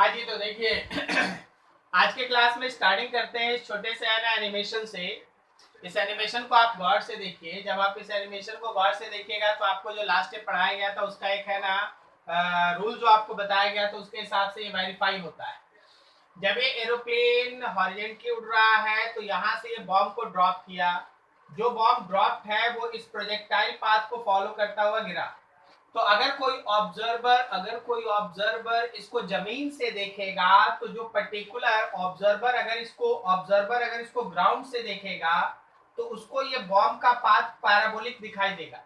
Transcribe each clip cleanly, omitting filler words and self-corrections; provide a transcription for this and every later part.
हाँ जी, तो देखिए आज के क्लास में स्टार्टिंग करते हैं इस छोटे से है ना एनिमेशन से। इस एनिमेशन को आप गौर से देखिए। जब आप इस एनिमेशन को गौर से देखिएगा तो आपको जो लास्ट में पढ़ाया गया था उसका एक है ना रूल जो आपको बताया गया, तो उसके हिसाब से ये वेरीफाई होता है। जब ये एरोप्लेन हॉरिजॉन्टली उड़ रहा है तो यहाँ से ये बॉम्ब को ड्रॉप किया। जो बॉम्ब ड्रॉप है वो इस प्रोजेक्टाइल पाथ को फॉलो करता हुआ गिरा। तो अगर कोई ऑब्जर्वर इसको जमीन से देखेगा तो जो पर्टिकुलर ऑब्जर्वर अगर इसको ग्राउंड से देखेगा तो उसको ये बॉम्ब का पाथ पैराबोलिक दिखाई देगा।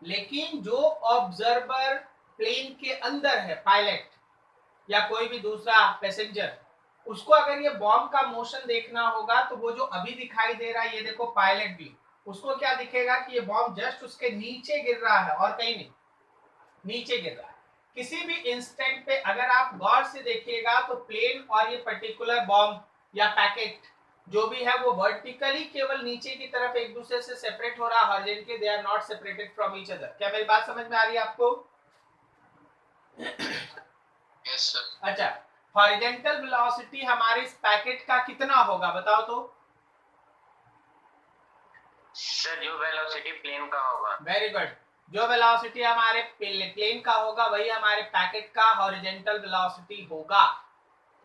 लेकिन जो ऑब्जर्वर प्लेन के अंदर है, पायलट या कोई भी दूसरा पैसेंजर, उसको अगर ये बॉम्ब का मोशन देखना होगा तो वो जो अभी दिखाई दे रहा है, ये देखो पायलट व्यू, उसको क्या दिखेगा कि ये बॉम्ब जस्ट उसके नीचे गिर रहा है और कहीं नहीं, नीचे गिर रहा है। किसी भी इंस्टेंट पे अगर आप गौर से देखिएगा तो प्लेन और ये पर्टिकुलर बॉम्ब या पैकेट जो भी है वो वर्टिकली केवल नीचे की तरफ एक दूसरे से सेपरेट हो रहा है, horizontally they are not separated from each other. क्या मेरी बात समझ में आ रही है आपको? Yes sir. अच्छा, हॉरिजॉन्टल वेलोसिटी हमारे इस पैकेट का कितना होगा बताओ तो? सर जो वेलोसिटी प्लेन का होगा। Very good. जो वेलोसिटी हमारे प्लेन का होगा वही हमारे पैकेट का हॉरिजॉन्टल वेलोसिटी होगा।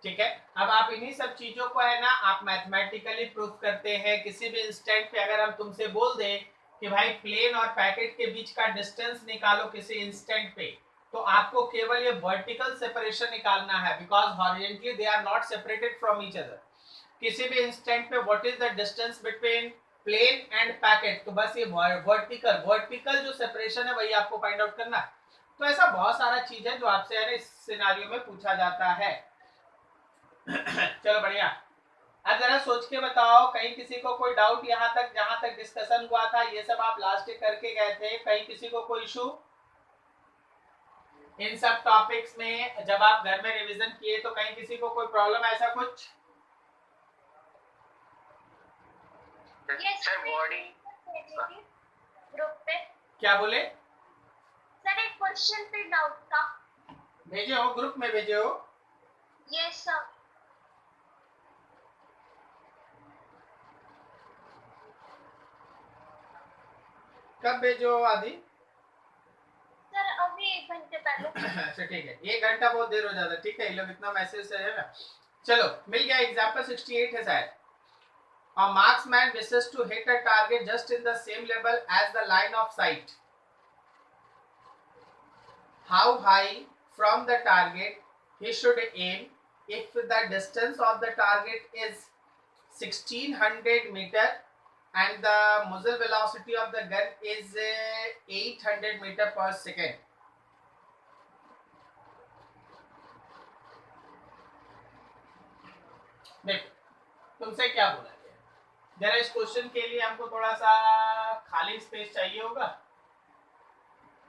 ठीक है, अब आप इन्हीं सब चीजों को है ना आप मैथमेटिकली प्रूफ करते हैं। किसी भी इंस्टेंट पे अगर हम तुमसे बोल दें कि भाई प्लेन और पैकेट के बीच का डिस्टेंस निकालो किसी इंस्टेंट पे, तो आपको केवल ये वर्टिकल सेपरेशन निकालना है, because horizontally they are not separated from each other. किसी भी इंस्टेंट पे what is the distance between plane and packet, तो बस ये वर्टिकल जो सेपरेशन है वही आपको फाइंड आउट करना है। तो ऐसा बहुत सारा चीज है जो आपसे है ना इस सिनेरियो में पूछा जाता है। चलो बढ़िया। अब जरा सोच के बताओ, कहीं किसी को कोई डाउट यहाँ तक जहां तक डिस्कशन हुआ था ये सब आप लास्ट करके गए थे? कहीं किसी को कोई इशू इन सब टॉपिक्स में? जब आप घर में रिवीजन किए तो कहीं किसी को कोई प्रॉब्लम ऐसा कुछ? सर बॉडी ग्रुप पे क्या बोले? सर एक क्वेश्चन पे डाउट था। भेजे हो ग्रुप में? भेजे हो? Yes sir. कब भेजो आदि? सर अभी 1 घंटे पहले। अच्छा ठीक है, 1 घंटा बहुत देर हो जाता है। ठीक है, ये लोग इतना मैसेज है ना। चलो मिल गया। एग्जांपल 68 है शायद। A marksman wishes to hit a target just in the same level as the line of sight. How high from the target he should aim if the distance of the target is 1600 meter and the muzzle velocity of the gun is 800 meter per second. देखो तुमसे क्या बोला गया, जरा इस question के लिए हमको थोड़ा सा खाली स्पेस चाहिए होगा।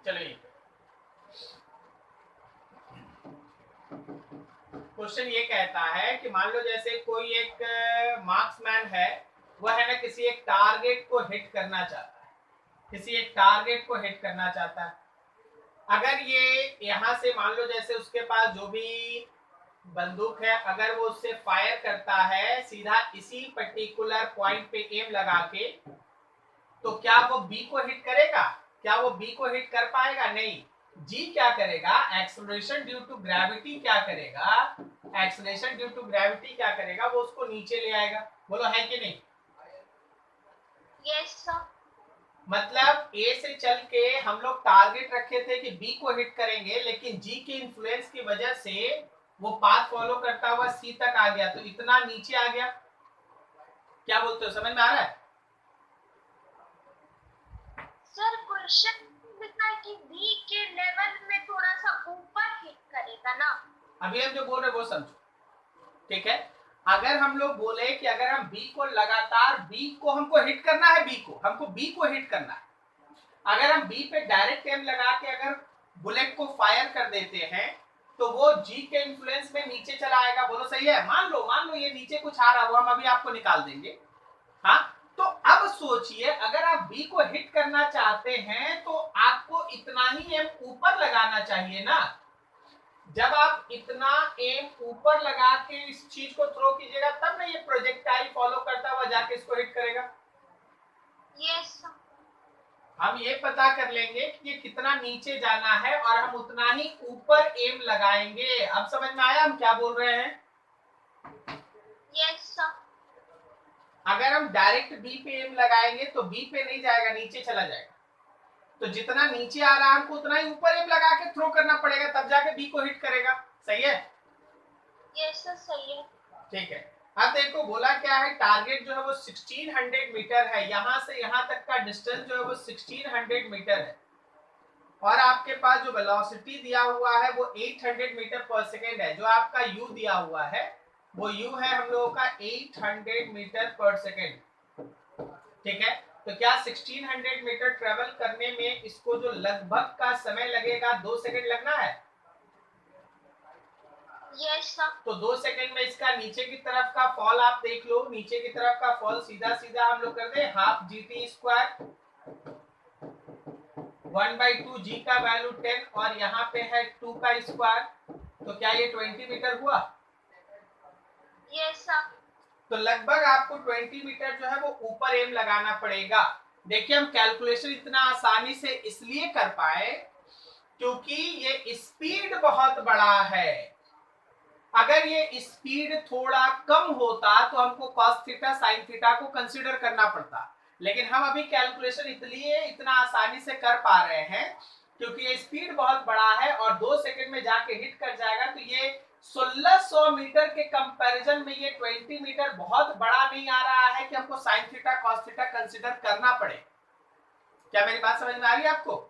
चलो ये क्वेश्चन ये कहता है कि मान लो जैसे कोई एक मार्क्समैन है, वह है ना किसी एक टारगेट को हिट करना चाहता है, किसी एक टारगेट को हिट करना चाहता है। अगर ये यहाँ से मान लो जैसे उसके पास जो भी बंदूक है, अगर वो उससे फायर करता है सीधा इसी पर्टिकुलर पॉइंट पे एम लगा के, तो क्या वो बी को हिट करेगा? क्या वो बी को हिट कर पाएगा? नहीं। जी क्या करेगा? एक्सेलरेशन ड्यू टू ग्रेविटी क्या करेगा? एक्सेलरेशन ड्यू टू ग्रेविटी क्या करेगा? वो उसको नीचे ले आएगा। बोलो है कि नहीं? Yes sir. मतलब ए से चल के हम लोग टारगेट रखे थे कि बी को हिट करेंगे, लेकिन जी के इन्फ्लुएंस की वजह से वो पाथ फॉलो करता हुआ सी तक आ गया, तो इतना नीचे आ गया। क्या बोलते हो, समझ में आ रहा है? सर क्वेश्चन लिखा है कि बी के लेवल में थोड़ा सा ऊपर हिट करेगा ना। अभी हम जो बोल रहे वो समझो। ठीक है, अगर हम लोग बोले कि अगर हम बी को लगातार, बी को हमको हिट करना है, हमको बी को हिट करना है, अगर हम बी पे डायरेक्ट एम लगा के अगर बुलेट को फायर कर देते हैं तो वो जी के इन्फ्लुएंस में नीचे चला आएगा। बोलो सही है? मान लो ये नीचे कुछ आ रहा हो, हम अभी आपको निकाल देंगे। हाँ, तो अब सोचिए अगर आप बी को हिट करना चाहते हैं तो आपको इतना ही एम ऊपर लगाना चाहिए ना। जब आप इतना एम ऊपर लगा के इस चीज को थ्रो कीजिएगा तब ना ये प्रोजेक्टाइल फॉलो करता हुआ जाके इसको हिट करेगा। Yes sir. हम ये पता कर लेंगे कि ये कितना नीचे जाना है और हम उतना ही ऊपर एम लगाएंगे। अब समझ में आया हम क्या बोल रहे हैं? Yes sir. अगर हम डायरेक्ट बी पे एम लगाएंगे तो बी पे नहीं जाएगा, नीचे चला जाएगा। तो जितना नीचे आ रहा है हमको उतना ही ऊपर एम लगा के थ्रो करना पड़ेगा, तब जाके बी को हिट करेगा। सही है? यस सर सही है। ठीक है। अब देखो बोला क्या है, टारगेट जो है वो 1600 मीटर है, यहां से यहां तक का डिस्टेंस जो है वो 1600 मीटर है और आपके पास जो वेलोसिटी दिया हुआ है वो 800 मीटर पर सेकेंड है। जो आपका u दिया हुआ है वो u है हम लोगों का 800 मीटर पर सेकेंड। ठीक है, तो क्या 1600 मीटर ट्रेवल करने में इसको जो लगभग का समय लगेगा 2 सेकेंड लगना है? Yes sir. तो 2 सेकेंड में इसका नीचे की तरफ का फॉल आप देख लो। नीचे की तरफ का फॉल सीधा सीधा हम लोग कर दें हाफ gt स्क्वायर 1/2 g का वैल्यू 10 और यहाँ पे है 2 का स्क्वायर, तो क्या ये 20 मीटर हुआ? Yes sir. तो लगभग आपको 20 मीटर जो है वो ऊपर एम लगाना पड़ेगा। देखिए हम कैलकुलेशन इतना आसानी से इसलिए कर पाए क्योंकि ये स्पीड बहुत बड़ा है। अगर ये स्पीड थोड़ा कम होता तो हमको cos थीटा sin थीटा को कंसीडर करना पड़ता, लेकिन हम अभी कैलकुलेशन इसलिए इतना आसानी से कर पा रहे हैं क्योंकि ये स्पीड बहुत बड़ा है और 2 सेकंड में जाके हिट कर जाएगा। तो ये 1600 मीटर के कंपैरिजन में ये 20 मीटर बहुत बड़ा नहीं आ रहा है कि हमको sin theta cos theta consider करना पड़े। क्या मेरी बात समझ में आ रही है आपको?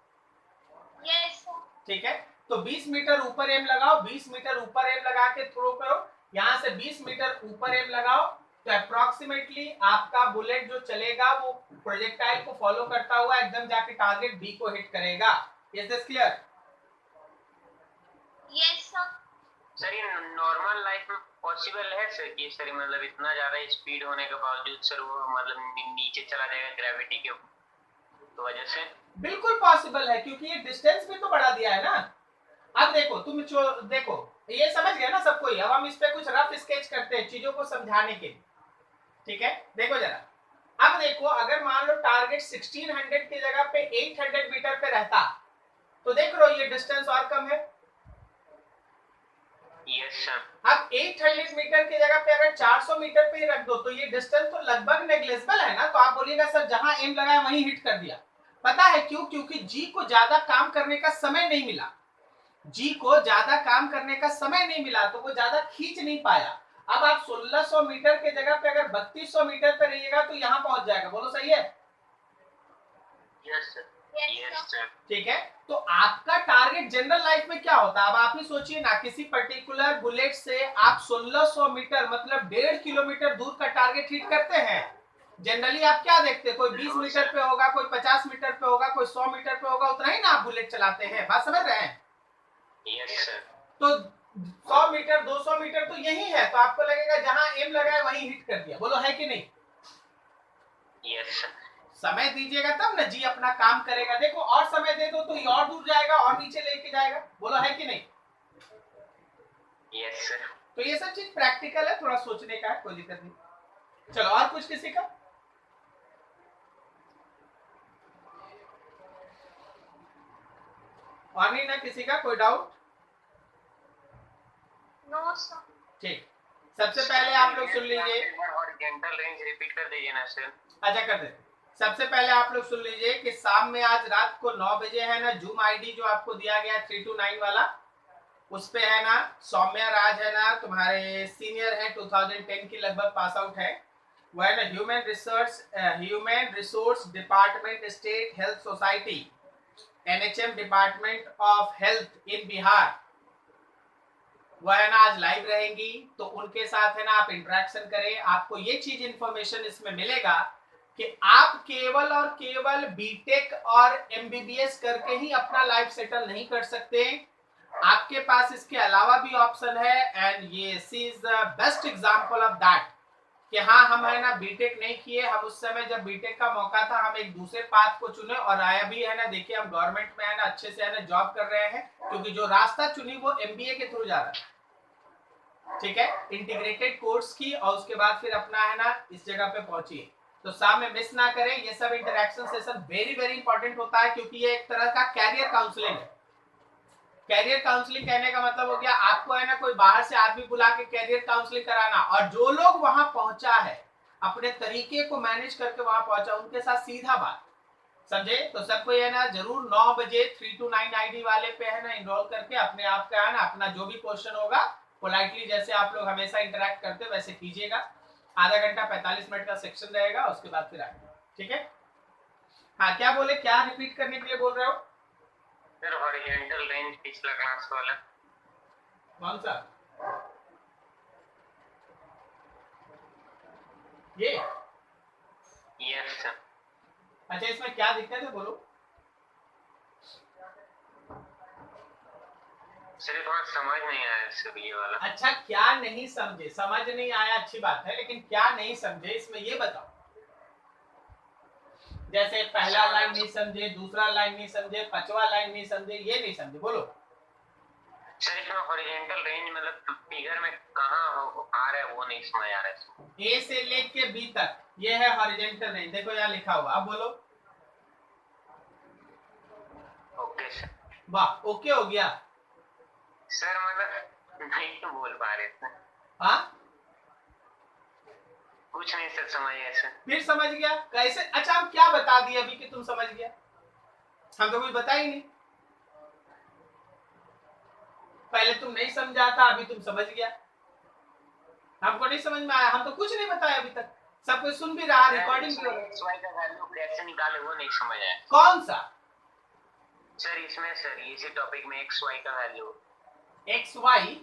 Yes sir. ठीक है, तो 20 मीटर ऊपर एम लगाओ, 20 मीटर ऊपर एम लगा के थ्रो करो। यहां से 20 मीटर ऊपर एम लगाओ तो अप्रोक्सीमेटली आपका बुलेट जो चलेगा वो प्रोजेक्टाइल को फॉलो करता हुआ एकदम जाके टारगेट बी को हिट करेगा। Is this clear? Yes sir. Sir ये नॉर्मल लाइफ में पॉसिबल है सर कि सर मतलब इतना ज्यादा स्पीड होने के बावजूद सर वो मतलब नीचे चला जाएगा ग्रेविटी के वजह से? बिल्कुल पॉसिबल है क्योंकि ये डिस्टेंस भी तो बढ़ा दिया है ना। अब देखो तुम देखो ये समझ गए ना सबको ही। अब हम इस पे कुछ रफ स्केच करते हैं चीजों को समझाने के लिए। ठीक है, देखो जरा। अब देखो अगर मान लो टारगेट 1600 की जगह पे 800 मीटर पे रहता तो देख लो ये डिस्टेंस और कम है। Yes sir. अब 800 मीटर की जगह पे अगर 400 मीटर पे ही रख दो तो ये डिस्टेंस तो लगभग नेग्लिजिबल है ना। तो आप बोलिएगा सर जहां एम लगाया वहीं हिट कर दिया। पता है क्यों? क्योंकि जी को ज्यादा काम करने का समय नहीं मिला। जी को ज्यादा काम करने का समय नहीं मिला तो वो ज्यादा खींच नहीं पाया। अब आप 1600 मीटर के जगह पे अगर 3200 मीटर पे रहिएगा तो यहां पहुंच जाएगा। बोलो सही है? Yes sir. Yes sir. ठीक है, तो आपका टारगेट जनरल लाइफ में क्या होता है? अब आप ही सोचिए ना, किसी पर्टिकुलर बुलेट से आप 1600 मीटर मतलब 1.5 किलोमीटर दूर का टारगेट हिट करते हैं। जनरली आप क्या देखते हैं? कोई 20 मीटर पे होगा, कोई 50 मीटर पे होगा, कोई 100 मीटर पे होगा, उतना ही ना आप बुलेट चलाते हैं। बात समझ रहे हैं? Yes sir. तो 100 मीटर 200 मीटर तो यही है, तो आपको लगेगा जहां एम लगाए वहीं हिट कर दिया। बोलो है कि नहीं? Yes sir. समय दीजिएगा तब ना जी अपना काम करेगा। देखो और समय दे दो तो ये और दूर जाएगा और नीचे लेके जाएगा। बोलो है कि नहीं? Yes sir. तो ये सब चीज प्रैक्टिकल है, थोड़ा सोचने का है, कोई दिक्कत नहीं। चलो और कुछ किसी का? और नहीं ना किसी का कोई डाउट? No sir. ठीक, सबसे पहले आप लोग सुन लीजिए। हॉरिजॉन्टल रेंज रिपीट कर दीजिए ना सर। अच्छा कर देते। सबसे पहले आप लोग सुन लीजिए कि शाम में आज रात को 9 बजे है ना जूम आईडी जो आपको दिया गया 329 वाला, उस पे है ना सौम्या राज है ना तुम्हारे सीनियर है, 2010 की लगभग पास आउट है। वो है ना human resource department state health society NHM department of health in Bihar, वह है ना आज लाइव रहेंगी। तो उनके साथ है ना आप इंटरेक्शन करें। आपको ये चीज इंफॉर्मेशन इसमें मिलेगा कि आप केवल और केवल बीटेक और MBBS करके ही अपना लाइफ सेटल नहीं कर सकते। आपके पास इसके अलावा भी ऑप्शन है एंड ये C is the best example of that कि हाँ हम है ना बीटेक नहीं किए, हम उस समय जब बीटेक का मौका था हम एक दूसरे पाथ को चुने और आया भी है ना, देखिए हम गवर्नमेंट में है ना अच्छे से है ना जॉब कर रहे हैं, क्योंकि जो रास्ता चुनी वो एमबीए के थ्रू जा रहा है। ठीक है, इंटीग्रेटेड कोर्स की और उसके बाद फिर अपना है ना इस जगह पे पहुंची। तो शाम में मिस ना करें, ये सब interaction session very very important होता है, क्योंकि ये एक तरह का कैरियर काउंसलिंग है। कैरियर काउंसलिंग कहने का मतलब हो गया आपको है ना कोई बाहर से आदमी बुला के कैरियर काउंसलिंग कराना, और जो लोग वहां पहुंचा है अपने तरीके को मैनेज करके वहां पहुंचा उनके साथ सीधा बात, समझे। तो सबको है ना जरूर 9 बजे 3 to 9 आईडी वाले पे है ना इनरोल करके अपने आप का है ना अपना जो भी क्वेश्चन होगा पोलाइटली जैसे आप लोग हमेशा इंटरेक्ट करते वैसे कीजिएगा। आधा घंटा 45 मिनट का सेक्शन रहेगा, उसके बाद फिर आएगा। ठीक है, हाँ क्या बोले, क्या रिपीट करने के लिए बोल रहे हो सर? हॉरिजॉन्टल रेंज पिछला क्लास वाला कौन सा? ये? Yes sir. अच्छा इसमें क्या दिक्कत है बोलो। सर थोड़ा समझ नहीं आया सर ये वाला। अच्छा क्या नहीं समझे, समझ नहीं आया अच्छी बात है, लेकिन क्या नहीं समझे इसमें ये बताओ। जैसे पहला लाइन नहीं समझे, दूसरा लाइन नहीं समझे, पांचवा लाइन नहीं समझे, ये नहीं समझे, बोलो। सर इसमें हॉरिजॉन्टल रेंज मतलब फिगर में कहाँ आ रहा है वो नहीं समझ आ रहा है। ए से लेके बी तक ये है हॉरिजॉन्टल रेंज, देखो यहाँ लिखा हुआ, अब बोलो। Okay sir. वाह, ओके हो गया। सर मतलब नहीं तो बोल पा रहे थे। हाँ कुछ नहीं सर, समझ गया सर। फिर समझ गया कैसे? अच्छा हम क्या बता दिए अभी कि तुम समझ गया? हम तो कुछ बता ही नहीं। पहले तुम नहीं समझा था, अभी तुम समझ गया। हमको नहीं समझ में आया, हम तो कुछ नहीं बताया अभी तक, सब कुछ सुन भी रहा, रिकॉर्डिंग भी हो रहा। एक्स वाई का वैल्यू कैसे निकाले वो नहीं समझ आया। कौन सा सर? इसमें सर इसी टॉपिक में एक्स वाई का वैल्यू। X y?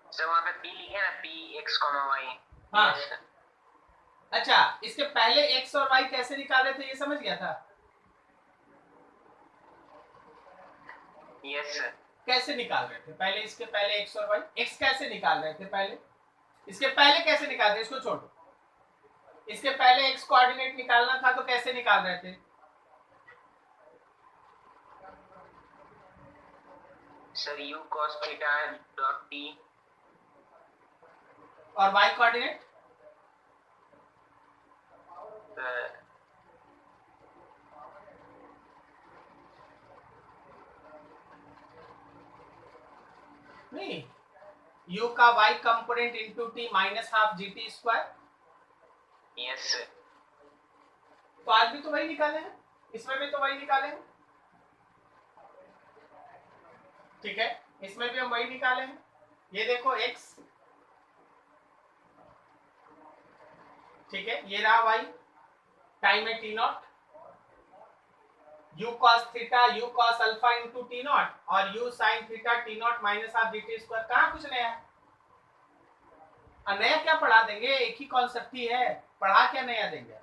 सर वहाँ पे पी लिखे ना, पी एक्स कॉमा वाई। हाँ अच्छा, इसके पहले एक्स और वाई कैसे निकाले थे ये समझ गया था? Yes sir. कैसे निकाल रहे थे पहले? इसके पहले एक्स और वाई, एक्स कैसे निकाल रहे थे पहले? इसके पहले कैसे निकाल रहे, इसको छोड़ो। इसके पहले एक्स कोऑर्डिनेट निकालना था तो कैसे निकाल रहे थे? Sir you cos theta dot T. और वाई कोऑर्डिनेट? नहीं, u का y component into T minus half G T square. Yes sir. तो आज भी तो वही निकाले हैं, इसमें भी तो वही निकाले हैं। ठीक है, इसमें भी हम वही निकाले हैं। ये देखो x, ठीक है, ये रहा y, टाइम है T not, u cos theta u cos alpha into T not और u sin theta T not minus half G T square. कहाँ कुछ नया है? नया क्या पढ़ा देंगे, एक ही कॉन्सेप्ट ही है, पढ़ा क्या नया देंगे?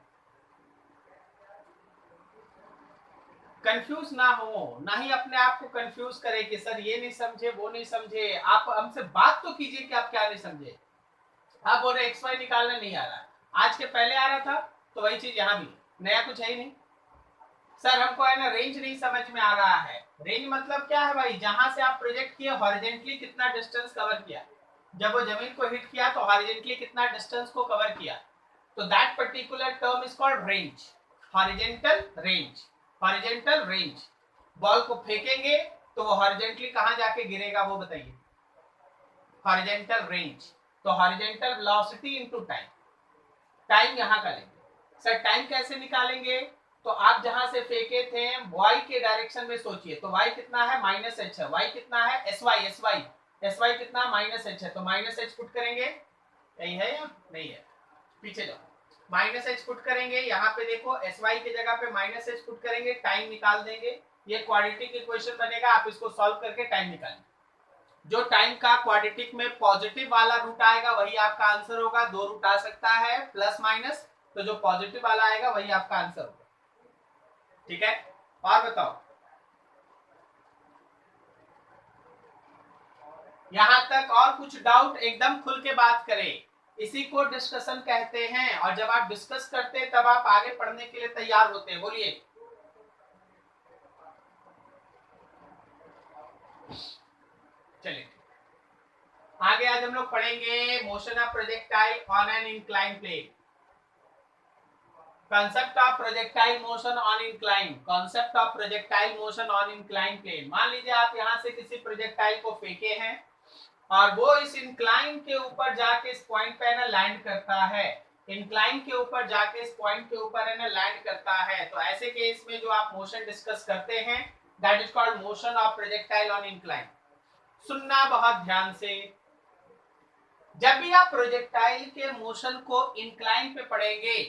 कंफ्यूज ना हो, ना ही अपने आप को कंफ्यूज करें कि सर ये नहीं समझे वो नहीं समझे। आप हमसे बात तो कीजिए कि आप क्या नहीं समझे। आप बोल रहे एक्स वाई निकालना नहीं आ रहा, आज के पहले आ रहा था तो वही चीज यहाँ भी, नया कुछ है ही नहीं। सर हमको है ना रेंज नहीं समझ में आ रहा है। रेंज मतलब क्या है भाई? जहां से आप प्रोजेक्ट किए हॉरिजॉन्टली कितना डिस्टेंस कवर किया, जब वो जमीन को हिट किया तो हॉरिजॉन्टली कितना डिस्टेंस को कवर किया, तो that particular term is called range, horizontal range. Horizontal range, ball को फेंकेंगे तो वो हॉरिजॉन्टली कहां जाके गिरेगा वो बताइए, हॉरिजॉन्टल रेंज। तो horizontal velocity into time, time यहां का लेंगे। सर टाइम कैसे निकालेंगे? तो आप जहां से फेंके थे y के डायरेक्शन में सोचिए, तो y कितना है? माइनस एच है। y कितना है? एस वाई कितना? माइनस एच है, तो माइनस एच पुट करेंगे, यही है या नहीं है? पीछे जाओ, माइनस एच पुट करेंगे, यहाँ पे देखो एस वाई की जगह पे माइनस एच पुट करेंगे, टाइम निकाल देंगे। ये क्वाड्रेटिक इक्वेशन बनेगा, आप इसको सॉल्व करके टाइम निकालें। जो टाइम का क्वाड्रेटिक में पॉजिटिव वाला रूट आएगा वही आपका आंसर होगा। दो रूट आ सकता है प्लस माइनस, तो जो पॉजिटिव वाला आएगा वही आपका आंसर होगा। ठीक है, और बताओ यहां तक और कुछ डाउट? एकदम खुल के बात करें, इसी को डिस्कशन कहते हैं। और जब आप डिस्कस करते हैं तब आप आगे पढ़ने के लिए तैयार होते हैं। बोलिए। चलिए आगे आज हम लोग पढ़ेंगे motion of projectile on an incline plane. concept of projectile motion on incline, concept of projectile motion on incline plane। मान लीजिए आप यहाँ से किसी प्रोजेक्टाइल को फेंके हैं और वो इस इंक्लाइन के ऊपर जाके इस पॉइंट पे ना लैंड करता है, इंक्लाइन के ऊपर जाके इस पॉइंट के ऊपर है ना लैंड करता है। तो ऐसे केस में जो आप मोशन डिस्कस करते हैं that is called motion of projectile on incline. सुनना बहुत ध्यान से, जब भी आप प्रोजेक्टाइल के मोशन को इंक्लाइन पे पढ़ेंगे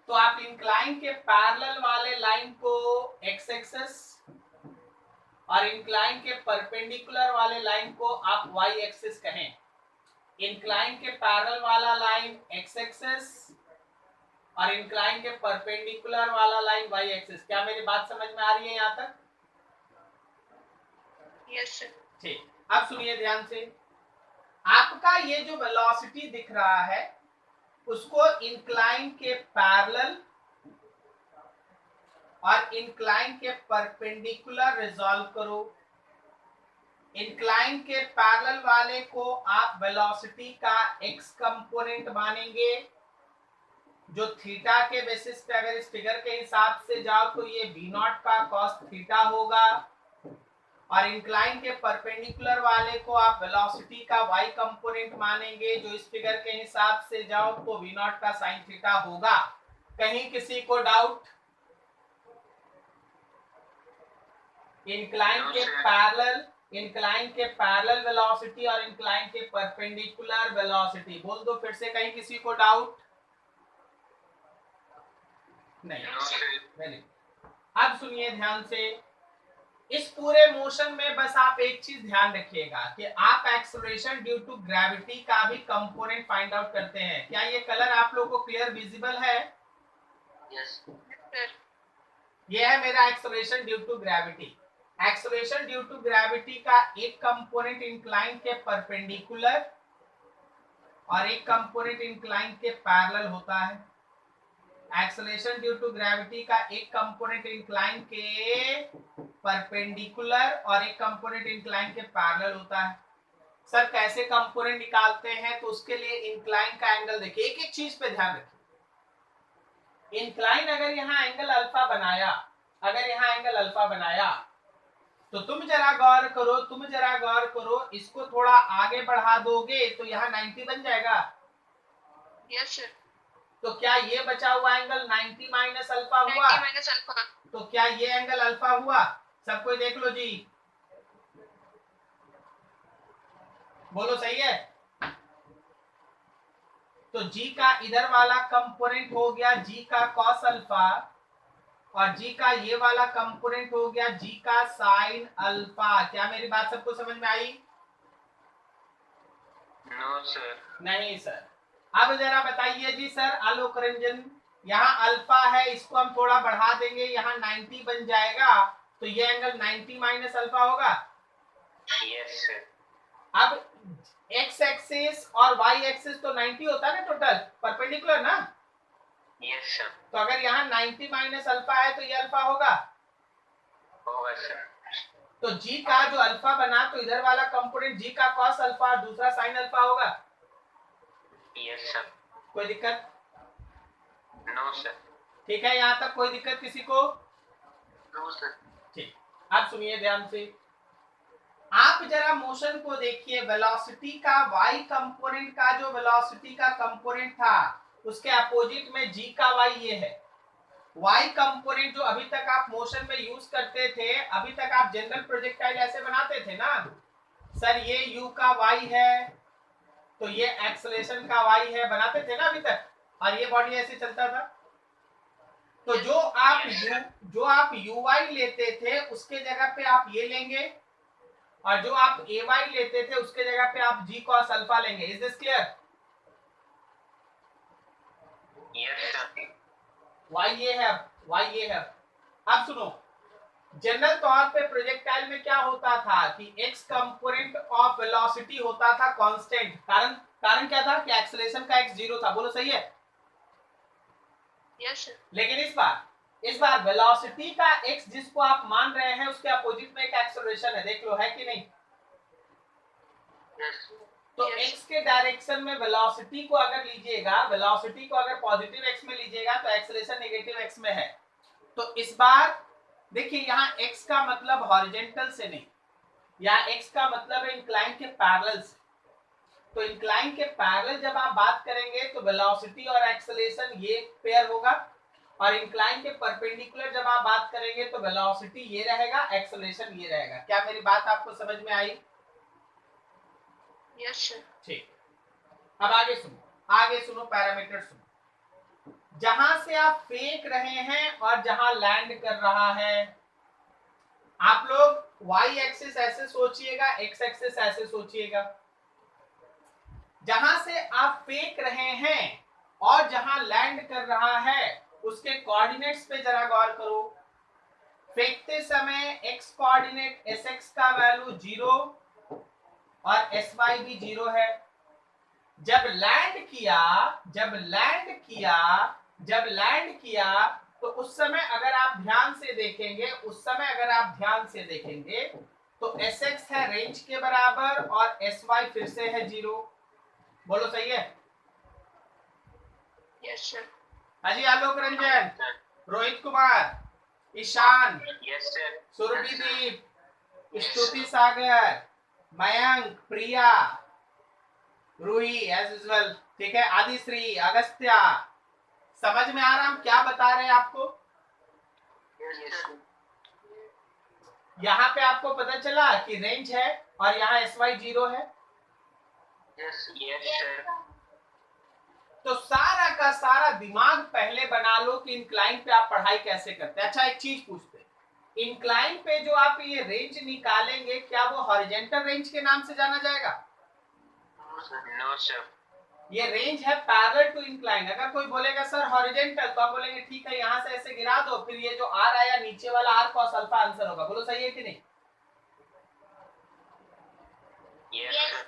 तो आप इंक्लाइन के पैरेलल वाले लाइन को एक्स एक्सिस और इंक्लाइन के परपेंडिकुलर वाले लाइन को आप वाई एक्सिस कहें। इंक्लाइन के पैरेलल वाला लाइन एक्स एक्सिस और इंक्लाइन के परपेंडिकुलर वाला लाइन वाई एक्सिस। क्या मेरी बात समझ में आ रही है यहाँ तक? Yes sir. ठीक, अब सुनिए ध्यान से। आपका ये जो वेलोसिटी दिख रहा है उसको इंक्लाइन के पैरेलल और इंक्लाइन के परपेंडिकुलर रिजॉल्व करो। इंक्लाइन के पैरेलल वाले को आप वेलोसिटी का एक्स कंपोनेंट मानेंगे, जो थीटा के बेसिस पे अगर इस फिगर के हिसाब से जाओ तो ये v नॉट का cos थीटा होगा। और इंक्लाइन के परपेंडिकुलर वाले को आप वेलोसिटी का y कंपोनेंट मानेंगे, जो इस फिगर के हिसाब से जाओ तो v नॉट का sin थीटा होगा। कहीं किसी को डाउट? इंक्लाइन के पैरेलल वेलोसिटी और इंक्लाइन के परपेंडिकुलर वेलोसिटी, बोल दो फिर से, कहीं किसी को डाउट? नहीं। वेरी। अब सुनिए ध्यान से, इस पूरे मोशन में बस आप एक चीज ध्यान रखिएगा कि आप एक्सेलरेशन ड्यू टू ग्रेविटी का भी कंपोनेंट फाइंड आउट करते हैं। क्या ये कलर आप लोगों को क्लियर विजिबल है? Yes sir. ये है मेरा acceleration due to gravity. Acceleration due to gravity का एक कंपोनेंट इंक्लाइन के परपेंडिकुलर और एक कंपोनेंट इंक्लाइन के पैरेलल होता है। एक्सेलरेशन ड्यू टू ग्रेविटी का एक कंपोनेंट इंक्लाइन के परपेंडिकुलर और एक कंपोनेंट इंक्लाइन के पैरेलल होता है। सर कैसे कंपोनेंट निकालते हैं? तो उसके लिए इंक्लाइन का एंगल देखिए, एक एक चीज पे ध्यान रखिए। इंक्लाइन अगर यहाँ एंगल अल्फा बनाया, तो तुम जरा गौर करो, इसको थोड़ा आगे बढ़ा दोगे तो यहाँ 90 बन जाएगा। Yes sir. तो क्या ये बचा हुआ एंगल 90 माइनस अल्फा हुआ? 90 माइनस अल्फा। तो क्या ये एंगल अल्फा हुआ? सब कोई देख लो जी, बोलो सही है? तो जी का इधर वाला कंपोनेंट हो गया जी का कॉस अल्फा और जी का ये वाला कंपोनेंट हो गया जी का साइन अल्फा। क्या मेरी बात सबको समझ में आई? No sir. नहीं सर। अब जरा बताइए जी सर, आलोक रंजन, यहाँ अल्फा है, इसको हम थोड़ा बढ़ा देंगे, यहाँ 90 बन जाएगा, तो ये एंगल 90 माइनस अल्फा होगा। Yes sir. अब एक्स एक्सिस और वाई एक्सिस तो 90 होता है ना टोटल, परपेंडिकुलर ना? Yes sir. तो अगर यहाँ 90 माइनस अल्फा है तो ये अल्फा होगा सर। तो जी का जो अल्फा बना तो इधर वाला कंपोनेंट जी का कॉस अल्फा और दूसरा साइन अल्फा होगा। Yes sir. कोई दिक्कत? No sir. ठीक है, यहाँ तक कोई दिक्कत किसी को? No sir. ठीक, अब सुनिए ध्यान से। आप जरा मोशन को देखिए, वेलोसिटी का y कंपोनेंट का जो वेलोसिटी का कंपोनेंट था उसके अपोजिट में g का y ये है। y कंपोनेंट जो अभी तक आप मोशन में यूज करते थे, अभी तक आप जनरल प्रोजेक्टाइल ऐसे बनाते थे ना सर, ये u का y है तो ये एक्सेलरेशन का y है, बनाते थे ना अभी तक, और ये बॉडी ऐसे चलता था। तो जो आप uy लेते थे उसके जगह पे आप ये लेंगे और जो आप ay लेते थे उसके जगह पे आप g cos अल्फा लेंगे। Is this clear? Yes sir. y ये है। अब सुनो, जनरल तौर पे प्रोजेक्टाइल में क्या होता था कि एक्स कंपोनेंट ऑफ वेलोसिटी होता था कांस्टेंट। कारण क्या था कि एक्सेलरेशन का एक्स 0 था। बोलो सही है? Yes sir. लेकिन इस बार वेलोसिटी का एक्स जिसको आप मान रहे हैं उसके अपोजिट में एक एक्सेलरेशन है। देख लो है कि नहीं? तो x के डायरेक्शन में वेलोसिटी को अगर लीजिएगा, वेलोसिटी को अगर पॉजिटिव x में लीजिएगा तो एक्सेलरेशन नेगेटिव x में है। तो इस बार देखिए यहाँ x का मतलब हॉरिजॉन्टल से नहीं, यहाँ x का मतलब है इंक्लाइन के पैरेलल से। तो इंक्लाइन के पैरेलल जब आप बात करेंगे तो वेलोसिटी और एक्सेलरेशन ये पेयर होगा, और इंक्लाइन के परपेंडिकुलर जब आप बात करेंगे तो वेलोसिटी ये रहेगा, एक्सेलरेशन ये रहेगा। क्या मेरी बात आपको समझ में आई? Yes sir. ठीक, अब आगे सुनो पैरामीटर सुनो। जहां से आप फेंक रहे हैं और जहां लैंड कर रहा है, आप लोग y एक्सिस ऐसे सोचिएगा, x एक्सिस ऐसे सोचिएगा। जहां से आप फेंक रहे हैं और जहां लैंड कर रहा है उसके कोऑर्डिनेट्स पे जरा गौर करो। फेंकते समय x कोऑर्डिनेट sx का वैल्यू 0 और sy भी 0 है। जब लैंड किया तो उस समय अगर आप ध्यान से देखेंगे तो sx है रेंज के बराबर और sy फिर से है 0। बोलो सही है? Yes sir. हाजी Alok Ranjan, Rohit Kumar, Ishaan, yes sir. Surabhideep, Stuti Sagar, Mayank, Priya, Ruhi as usual. ठीक है, आदिश्री, अगस्त्या, समझ में आ रहा हम क्या बता रहे हैं आपको? यहाँ पे आपको पता चला कि रेंज है और यहाँ sy 0 है। Yes sir. तो सारा का सारा दिमाग पहले बना लो कि इंक्लाइन पे आप पढ़ाई कैसे करते हैं। अच्छा एक चीज पूछते हैं, इंक्लाइन पे जो आप ये रेंज निकालेंगे क्या वो हॉरिजॉन्टल रेंज के नाम से जाना जाएगा? No sir. ये रेंज है पैरेलल टू इंक्लाइन। अगर कोई बोलेगा सर हॉरिजॉन्टल तो आप बोलेंगे ठीक है यहाँ से ऐसे गिरा दो, फिर ये जो आर आया नीचे वाला आर कॉस अल्फा आंसर होगा। बोलो सही है कि नहीं? यस।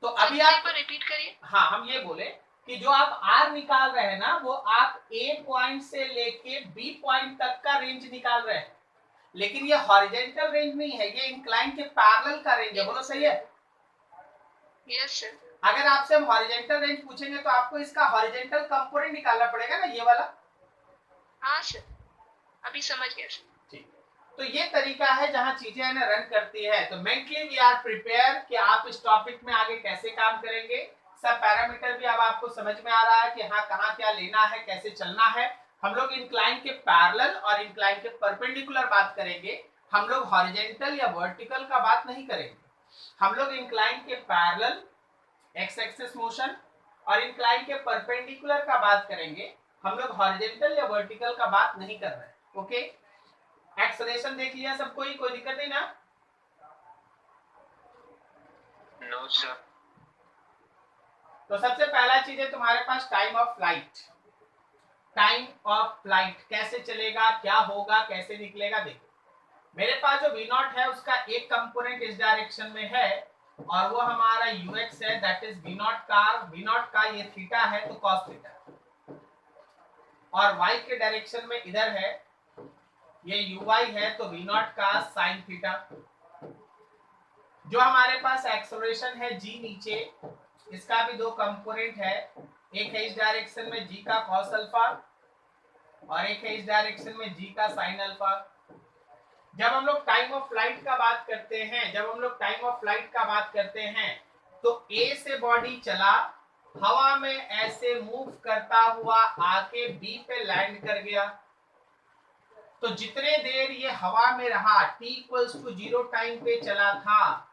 तो अभी आप रिपीट करिए। हाँ, हम ये बोले कि जो आप आर निकाल रहे हैं ना वो आप ए पॉइंट से लेके बी पॉइंट तक का रेंज निकाल रहे हैं, लेकिन ये हॉरिजॉन्टल रेंज नहीं है, ये इंक्लाइन के पैरेलल का रेंज है। बोलो सही है? Yes sir. अगर आपसे हम हॉरिजॉन्टल रेंज पूछेंगे तो आपको इसका हॉरिजॉन्टल कंपोनेंट निकालना पड़ेगा ना, ये वाला। हाँ सर, अभी समझ गया सर। ठीक, तो ये तरीका है जहां चीजें है ना रन करती है। तो मेंटली वी आर प्रिपेयर कि आप इस टॉपिक में आगे कैसे काम करेंगे। सब पैरामीटर भी अब आपको समझ में आ रहा है कि हाँ कहाँ क्या लेना है, कैसे चलना है। हम लोग इंक्लाइन के पैरेलल और इंक्लाइन के परपेंडिकुलर बात करेंगे, हम लोग हॉरिजॉन्टल या वर्टिकल का बात नहीं करेंगे। हम लोग इंक्लाइन के पैरेलल एक्स एक्सिस मोशन और इंक्लाइन के परपेंडिकुलर का बात करेंगे। हम लोग हॉरिजॉन्टल या वर्टिकल का बात नहीं कर रहे हैं। ओके, एक्सेलरेशन देख लिया सबको ही, कोई दिक्कत नहीं ना? No sir. तो सबसे पहला चीज है तुम्हारे पास time of flight. Time of flight कैसे चलेगा, क्या होगा, कैसे निकलेगा? देखो मेरे पास जो v नॉट है उसका एक कंपोनेंट इस डायरेक्शन में है और वो हमारा ux है, दैट इज v नॉट का ये थीटा है तो cos थीटा, और y के डायरेक्शन में इधर है ये uy है तो v नॉट का sin थीटा। जो हमारे पास एक्सेलरेशन है g नीचे, इसका भी दो कंपोनेंट है, एक है इस डायरेक्शन में g का cos अल्फा और एक है इस डायरेक्शन में g का sin अल्फा। जब हम लोग टाइम ऑफ फ्लाइट का बात करते हैं तो A से बॉडी चला, हवा में ऐसे मूव करता हुआ आके B पे लैंड कर गया। तो जितने देर ये हवा में रहा t=0 टाइम पे चला था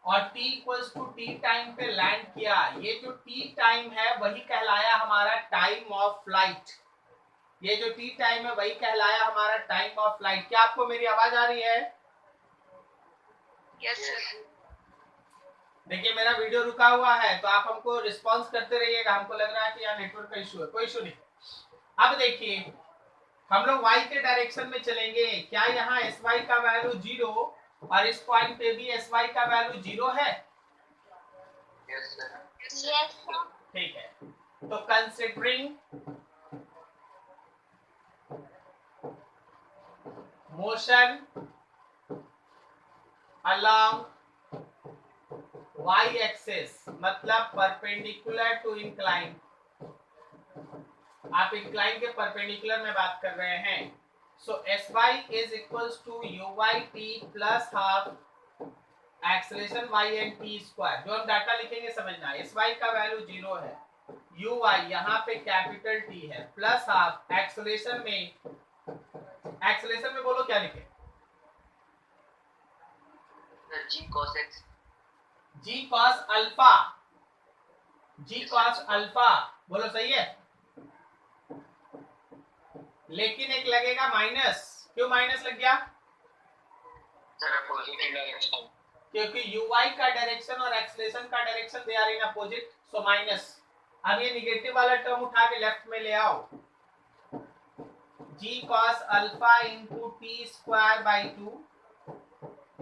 और t=t टाइम पे लैंड किया, ये जो t टाइम है वही कहलाया हमारा टाइम ऑफ फ्लाइट। ये जो टी टाइम है वही कहलाया हमारा टाइम ऑफ फ्लाइट। क्या आपको मेरी आवाज आ रही है? Yes sir. देखिए मेरा वीडियो रुका हुआ है तो आप हमको रिस्पांस करते रहिएगा, हमको लग रहा है कि यहाँ नेटवर्क का इशू है, कोई इशू नहीं। अब देखिए हम लोग y के डायरेक्शन में चलेंगे। क्या यहाँ sy का वैल्यू 0 और इस पॉइंट पे भी sy का वैल्यू 0 है? Yes sir. Yes sir. ठीक है, तो considering motion along y axis मतलब परपेंडिकुलर टू इंक्लाइन, आप इंक्लाइन के परपेंडिकुलर में बात कर रहे हैं। So sy is equals to uy_t plus half acceleration y and t square. जो हम डाटा लिखेंगे समझना, sy का वैल्यू 0 है, uy यहाँ पे कैपिटल T है, प्लस हाफ एक्सेलरेशन में बोलो क्या लिखे? जी cos x, g cos alpha, g cos alpha बोलो, सही है। लेकिन एक लगेगा माइनस, क्यों माइनस लग गया? सर पॉजिटिव डायरेक्शन, क्योंकि uy का डायरेक्शन और एक्सेलरेशन का direction they are in opposite, so minus. अब ये निगेटिव वाला टर्म उठा के लेफ्ट में ले आओ, g cos alpha into t square by 2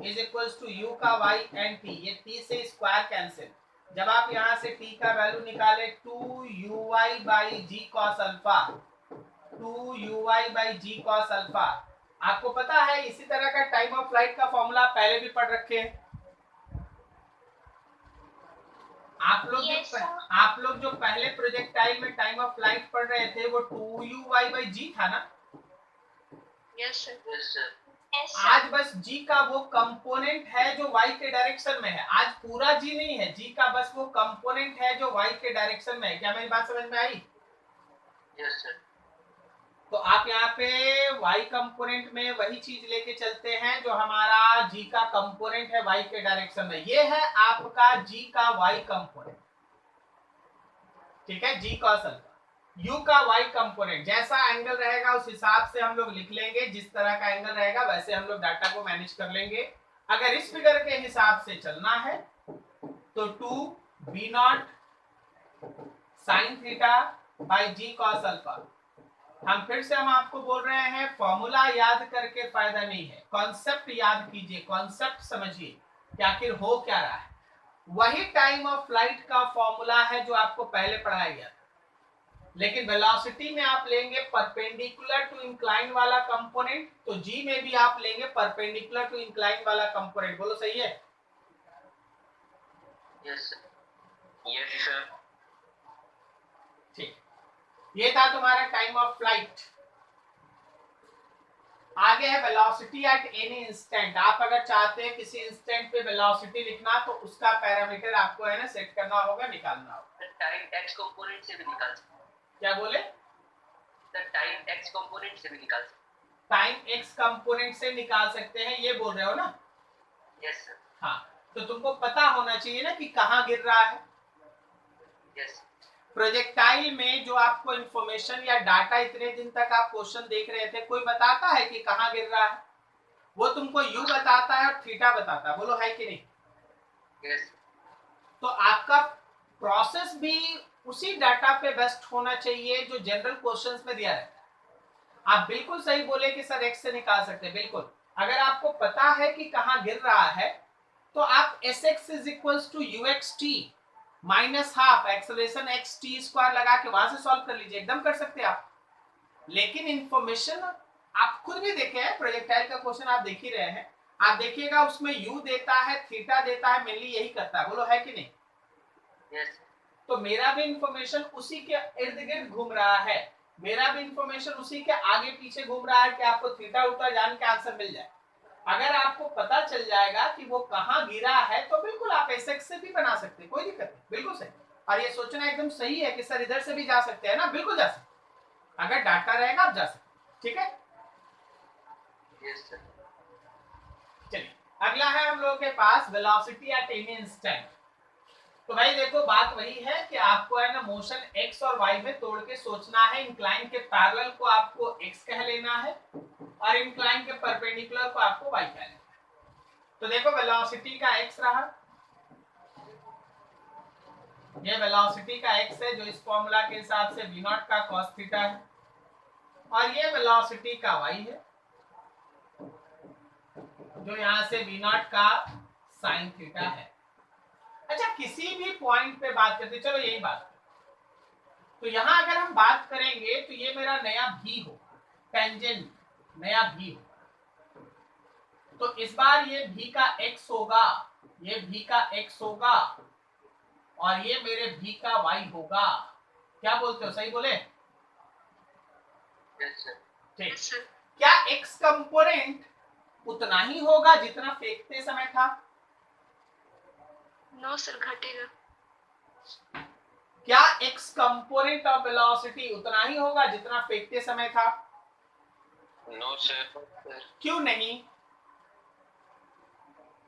is equals to u का y एंड t, ये t से स्क्वायर कैंसिल। जब आप यहाँ से t का वैल्यू निकाले 2uy by g cos alpha, 2uy by g cos alpha. आपको पता है इसी तरह का टाइम ऑफ फ्लाइट का फॉर्मूला पहले भी पढ़ रखे हैं आप लोग। Yes, आप लोग जो पहले प्रोजेक्टाइल में टाइम ऑफ फ्लाइट पढ़ रहे थे वो 2uy बाई जी था ना? Yes sir. Yes sir. आज बस g का वो कंपोनेंट है जो y के डायरेक्शन में है, आज पूरा g नहीं है, g का बस वो कंपोनेंट है जो y के डायरेक्शन में है। क्या मेरी बात समझ में आई? Yes sir. तो आप यहाँ पे y कंपोनेंट में वही चीज लेके चलते हैं जो हमारा g का कंपोनेंट है y के डायरेक्शन में। ये है आपका g का y कंपोनेंट, ठीक है, g cos अल्फा। u का y कंपोनेंट जैसा एंगल रहेगा उस हिसाब से हम लोग लिख लेंगे, जिस तरह का एंगल रहेगा वैसे हम लोग डाटा को मैनेज कर लेंगे। अगर इस फिगर के हिसाब से चलना है तो 2b0 sin theta by g cos alpha. फिर से हम आपको बोल रहे हैं फॉर्मूला याद करके फायदा नहीं है, कॉन्सेप्ट याद कीजिए, कॉन्सेप्ट समझिए कि आखिर हो क्या रहा है। वही टाइम ऑफ फ्लाइट का फॉर्मूला है जो आपको पहले पढ़ाया गया था, लेकिन वेलोसिटी में आप लेंगे परपेंडिकुलर टू इंक्लाइन वाला कंपोनेंट, तो जी में भी आप लेंगे परपेंडिकुलर टू इंक्लाइन वाला कंपोनेंट। बोलो सही है? Yes sir. Yes sir. ठीक, ये था तुम्हारा टाइम ऑफ फ्लाइट। आगे है वेलोसिटी एट एनी इंस्टेंट। आप अगर चाहते हैं किसी इंस्टेंट पे वेलोसिटी लिखना तो उसका पैरामीटर आपको है ना सेट करना होगा, निकालना होगा। टाइम एक्स कंपोनेंट से भी निकाल सकते। क्या बोले? टाइम एक्स कंपोनेंट से भी निकाल सकते। टाइम एक्स कंपोनेंट से निकाल सकते हैं, ये बोल रहे हो ना? Yes sir. हाँ, तो तुमको पता होना चाहिए ना कि कहाँ गिर रहा है। यस। प्रोजेक्टाइल में जो आपको इंफॉर्मेशन या डाटा इतने दिन तक आप क्वेश्चन देख रहे थे, कोई बताता है कि कहाँ गिर रहा है? वो तुमको यू बताता है और थीटा बताता है, बोलो है कि नहीं? यस। तो आपका प्रोसेस भी उसी डाटा पे बेस्ड होना चाहिए जो जनरल क्वेश्चंस में दिया रहता है। आप बिल्कुल सही बोले कि सर एक्स से निकाल सकते हैं, बिल्कुल। अगर आपको पता है कि कहाँ गिर रहा है तो आप Sx is equals to uxt minus half acceleration x t square लगा के वहां से सॉल्व कर लीजिए, एकदम कर सकते हैं आप। लेकिन इंफॉर्मेशन आप खुद भी देखे हैं, प्रोजेक्टाइल का क्वेश्चन आप देख ही रहे हैं, आप देखिएगा उसमें u देता है, थीटा देता है, मेनली यही करता है, बोलो है कि नहीं? यस। तो मेरा भी इंफॉर्मेशन उसी के इर्द गिर्द घूम रहा है, मेरा भी इंफॉर्मेशन उसी के आगे पीछे घूम रहा है कि आपको थीटा उल्टा जान के आंसर मिल जाए। अगर आपको पता चल जाएगा कि वो कहाँ गिरा है तो बिल्कुल आप Sx से भी बना सकते हैं, कोई दिक्कत नहीं, बिल्कुल सही। और ये सोचना एकदम सही है कि सर इधर से भी जा सकते हैं ना, बिल्कुल जा सकते, अगर डाटा रहेगा आप जा सकते, ठीक है? Yes sir. चलिए अगला है हम लोगों के पास वेलोसिटी एट एनी इंस्टेंट। तो भाई देखो बात वही है कि आपको है ना मोशन x और y में तोड़ के सोचना है। इंक्लाइन के पैरेलल को आपको x कह लेना है और इंक्लाइन के परपेंडिकुलर को आपको y कह लेना है। तो देखो वेलोसिटी का x रहा, ये वेलोसिटी का x है जो इस फॉर्मूला के हिसाब से v0 का cos थीटा है, और ये वेलोसिटी का y है जो यहां से v0 का साइन थीटा है। अच्छा, किसी भी पॉइंट पे बात करते, चलो यही बात, तो यहां अगर हम बात करेंगे तो ये मेरा नया भी होगा, टेंजेंट नया भी होगा, तो इस बार ये भी का x होगा, ये भी का x होगा और ये मेरे भी का y होगा। क्या बोलते हो, सही बोले? ठीक। क्या x कंपोनेंट उतना ही होगा जितना फेंकते समय था? नो सर, घटेगा। क्या x कंपोनेंट ऑफ वेलोसिटी उतना ही होगा जितना फेंकते समय था? No sir. क्यों नहीं?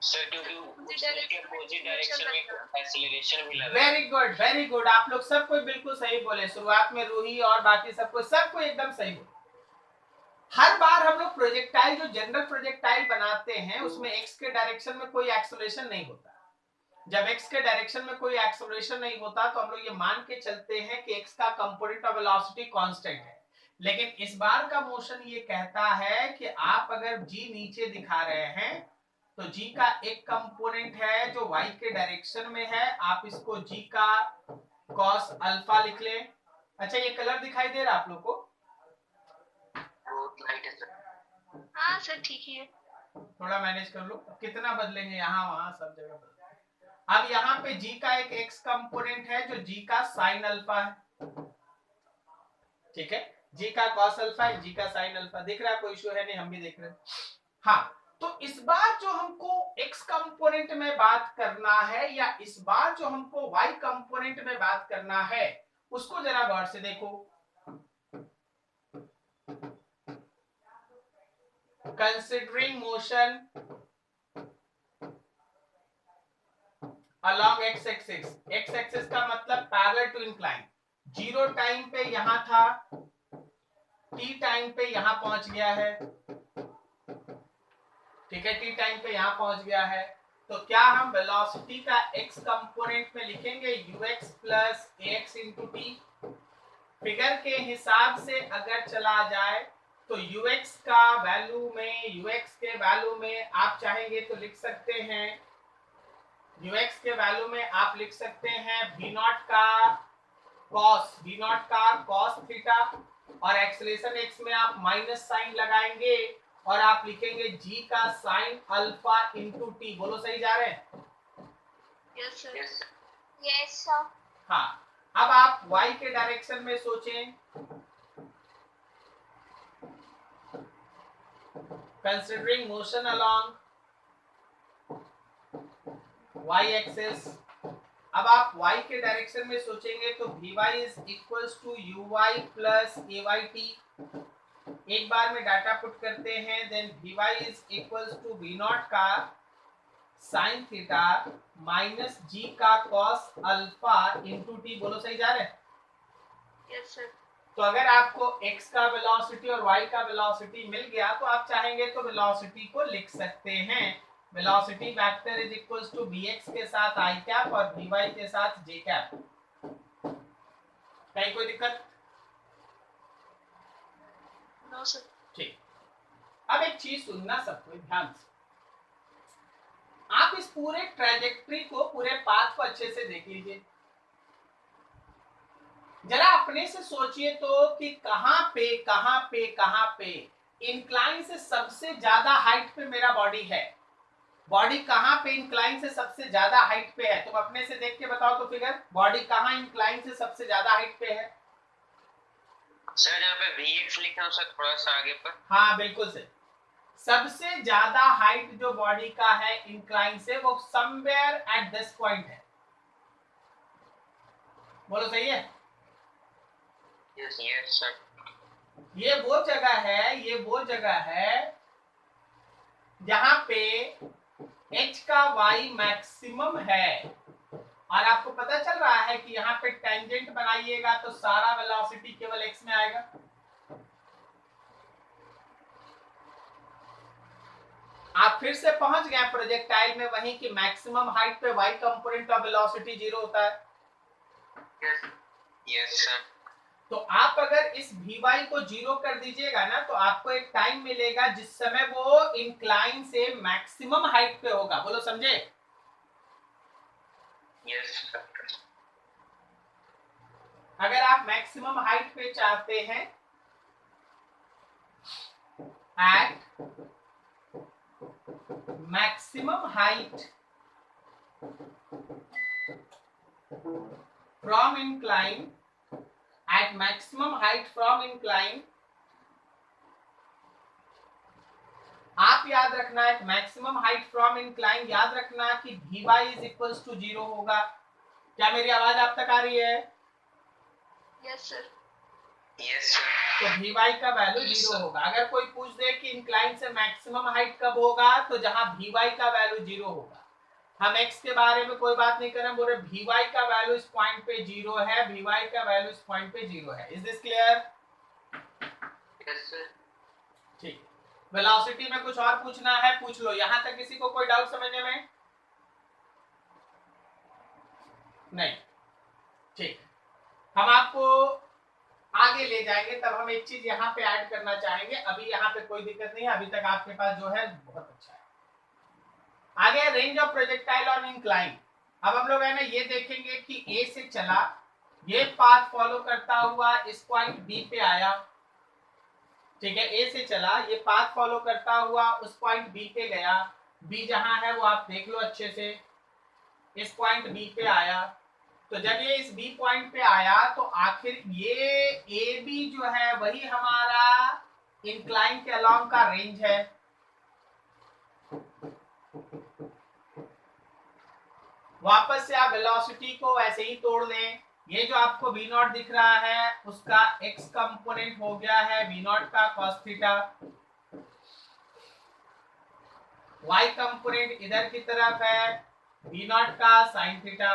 सर क्योंकि उसके अपोजिट डायरेक्शन में एक्सीलरेशन भी लगा। वेरी गुड, वेरी गुड, आप लोग सब कोई बिल्कुल सही बोले। शुरुआत में रूही और बाकी सबको एकदम सही बोले। हर बार हम लोग प्रोजेक्टाइल, जो जनरल प्रोजेक्टाइल बनाते हैं, उसमें x के डायरेक्शन में कोई एक्सेलरेशन नहीं होता। जब x के डायरेक्शन में कोई एक्सेलरेशन नहीं होता तो हम लोग ये मान के चलते हैं कि x का कंपोनेंट ऑफ वेलोसिटी कांस्टेंट है। लेकिन इस बार का मोशन ये कहता है कि आप अगर g नीचे दिखा रहे हैं तो g का एक कंपोनेंट है जो y के डायरेक्शन में है, आप इसको g का cos अल्फा लिख लें। अच्छा, ये कलर दिखाई दे रहा है आप लोग को? लाइट है सर। हाँ सर, ठीक ही है। थोड़ा मैनेज कर लो, कितना बदलेंगे, यहाँ वहां सब जगह बदलेंगे। अब यहाँ पे g का एक x कंपोनेंट है जो g का साइन अल्फा है, ठीक है, g का cos अल्फा है, g का साइन अल्फा। दिख रहा है, कोई इशू है नहीं, हम भी देख रहे हैं। हाँ, तो इस बार जो हमको x कंपोनेंट में बात करना है या इस बार जो हमको y कंपोनेंट में बात करना है, उसको जरा गौर से देखो। Considering motion along x axis, x axis का मतलब पैरेलल टू इंक्लाइन। 0 टाइम पे यहां था, t टाइम पे यहां पहुंच गया है, ठीक है, t टाइम पे यहां पहुंच गया है। तो क्या हम वेलोसिटी का x कंपोनेंट में लिखेंगे ux plus ax into T? Figure के हिसाब से अगर चला जाए तो ux का वैल्यू में, ux के वैल्यू में आप चाहेंगे तो लिख सकते हैं, ux के वैल्यू में आप लिख सकते हैं v0 का cos थीटा, और एक्सेलरेशन x में आप माइनस साइन लगाएंगे और आप लिखेंगे g का साइन अल्फा इंटू टी। बोलो, सही जा रहे हैं? Yes sir. Yes sir. हाँ, अब आप y के डायरेक्शन में सोचें, considering motion along y axis. अब आप y के डायरेक्शन में सोचेंगे तो vy is equals to uy plus ayt। एक बार में डाटा पुट करते हैं, then vy is equals to v0 का साइन थीटा माइनस g का कॉस अल्फा इंटू टी। बोलो, सही जा रहे हैं? Yes sir. तो अगर आपको x का वेलोसिटी और y का वेलोसिटी मिल गया तो आप चाहेंगे तो वेलोसिटी को लिख सकते हैं, velocity vector is equals to vx के साथ i कैप और vy के साथ j कैप। कहीं कोई दिक्कत? No sir. ठीक। अब एक चीज सुनना सबको ध्यान से, आप इस पूरे ट्रैजेक्टरी को, पूरे पाथ को अच्छे से देख लीजिए। जरा अपने से सोचिए तो कि कहां पे इंक्लाइन से सबसे ज्यादा हाइट पे मेरा बॉडी है। बॉडी कहां पे इंक्लाइन से सबसे ज्यादा हाइट पे है? तुम अपने से देख के बताओ तो फिगर, बॉडी कहां इंक्लाइन से सबसे ज्यादा हाइट पे है? सर जहाँ पे vx लिखा है सर थोड़ा सा आगे पर। हाँ, बिल्कुल सही। सबसे ज्यादा हाइट जो बॉडी का है इंक्लाइन से, वो समवेयर एट दिस पॉइंट है। बोलो, सही है? Yes sir. ये वो जगह है जहां पे h का y मैक्सिमम है, और आपको पता चल रहा है कि यहाँ पे टेंजेंट बनाइएगा तो सारा वेलोसिटी केवल x में आएगा। आप फिर से पहुंच गए प्रोजेक्टाइल में वहीं की मैक्सिमम हाइट पे y कंपोनेंट ऑफ वेलोसिटी 0 होता है। Yes sir. तो आप अगर इस Vy को 0 कर दीजिएगा ना, तो आपको एक टाइम मिलेगा जिस समय वो इंक्लाइन से मैक्सिमम हाइट पे होगा। बोलो समझे? यस। अगर आप मैक्सिमम हाइट पे चाहते हैं at maximum height from incline, at maximum height from incline, आप याद रखना है मैक्सिमम हाइट फ्रॉम इंक्लाइन, याद रखना कि Vy इज इक्वल्स टू 0 होगा। क्या मेरी आवाज आप तक आ रही है? Yes sir. Yes sir. तो Vy का वैल्यू 0 होगा। अगर कोई पूछ दे कि इंक्लाइन से मैक्सिमम हाइट कब होगा, तो जहां Vy का वैल्यू 0 होगा। हम x के बारे में कोई बात नहीं कर रहे, बोल रहे Vy का वैल्यू इस पॉइंट पे 0 है, Vy का वैल्यू इस पॉइंट पे 0 है। Is this clear? Yes sir. ठीक। वेलोसिटी में कुछ और पूछना है पूछ लो। यहां तक किसी को कोई डाउट समझने में? नहीं। ठीक, हम आपको आगे ले जाएंगे, तब हम एक चीज यहाँ पे ऐड करना चाहेंगे। अभी यहाँ पे कोई दिक्कत नहीं है, अभी तक आपके पास जो है बहुत अच्छा है। आगे range of projectile on incline. अब हम लोग है ना ये देखेंगे कि ए से चला, ये पाथ फॉलो करता हुआ इस पॉइंट बी पे आया। ठीक है, ए से चला, ये पाथ फॉलो करता हुआ उस पॉइंट बी पे गया। बी जहां है वो आप देख लो अच्छे से, इस पॉइंट बी पे आया। तो जब ये इस बी पॉइंट पे आया, तो आखिर ये ए बी जो है वही हमारा इंक्लाइन के अलोंग का रेंज है। वापस से आप वेलोसिटी को वैसे ही तोड़ लें। ये जो आपको v नॉट दिख रहा है उसका x कंपोनेंट हो गया है v नॉट का cos थीटा, y कंपोनेंट इधर की तरफ है v नॉट का sin थीटा।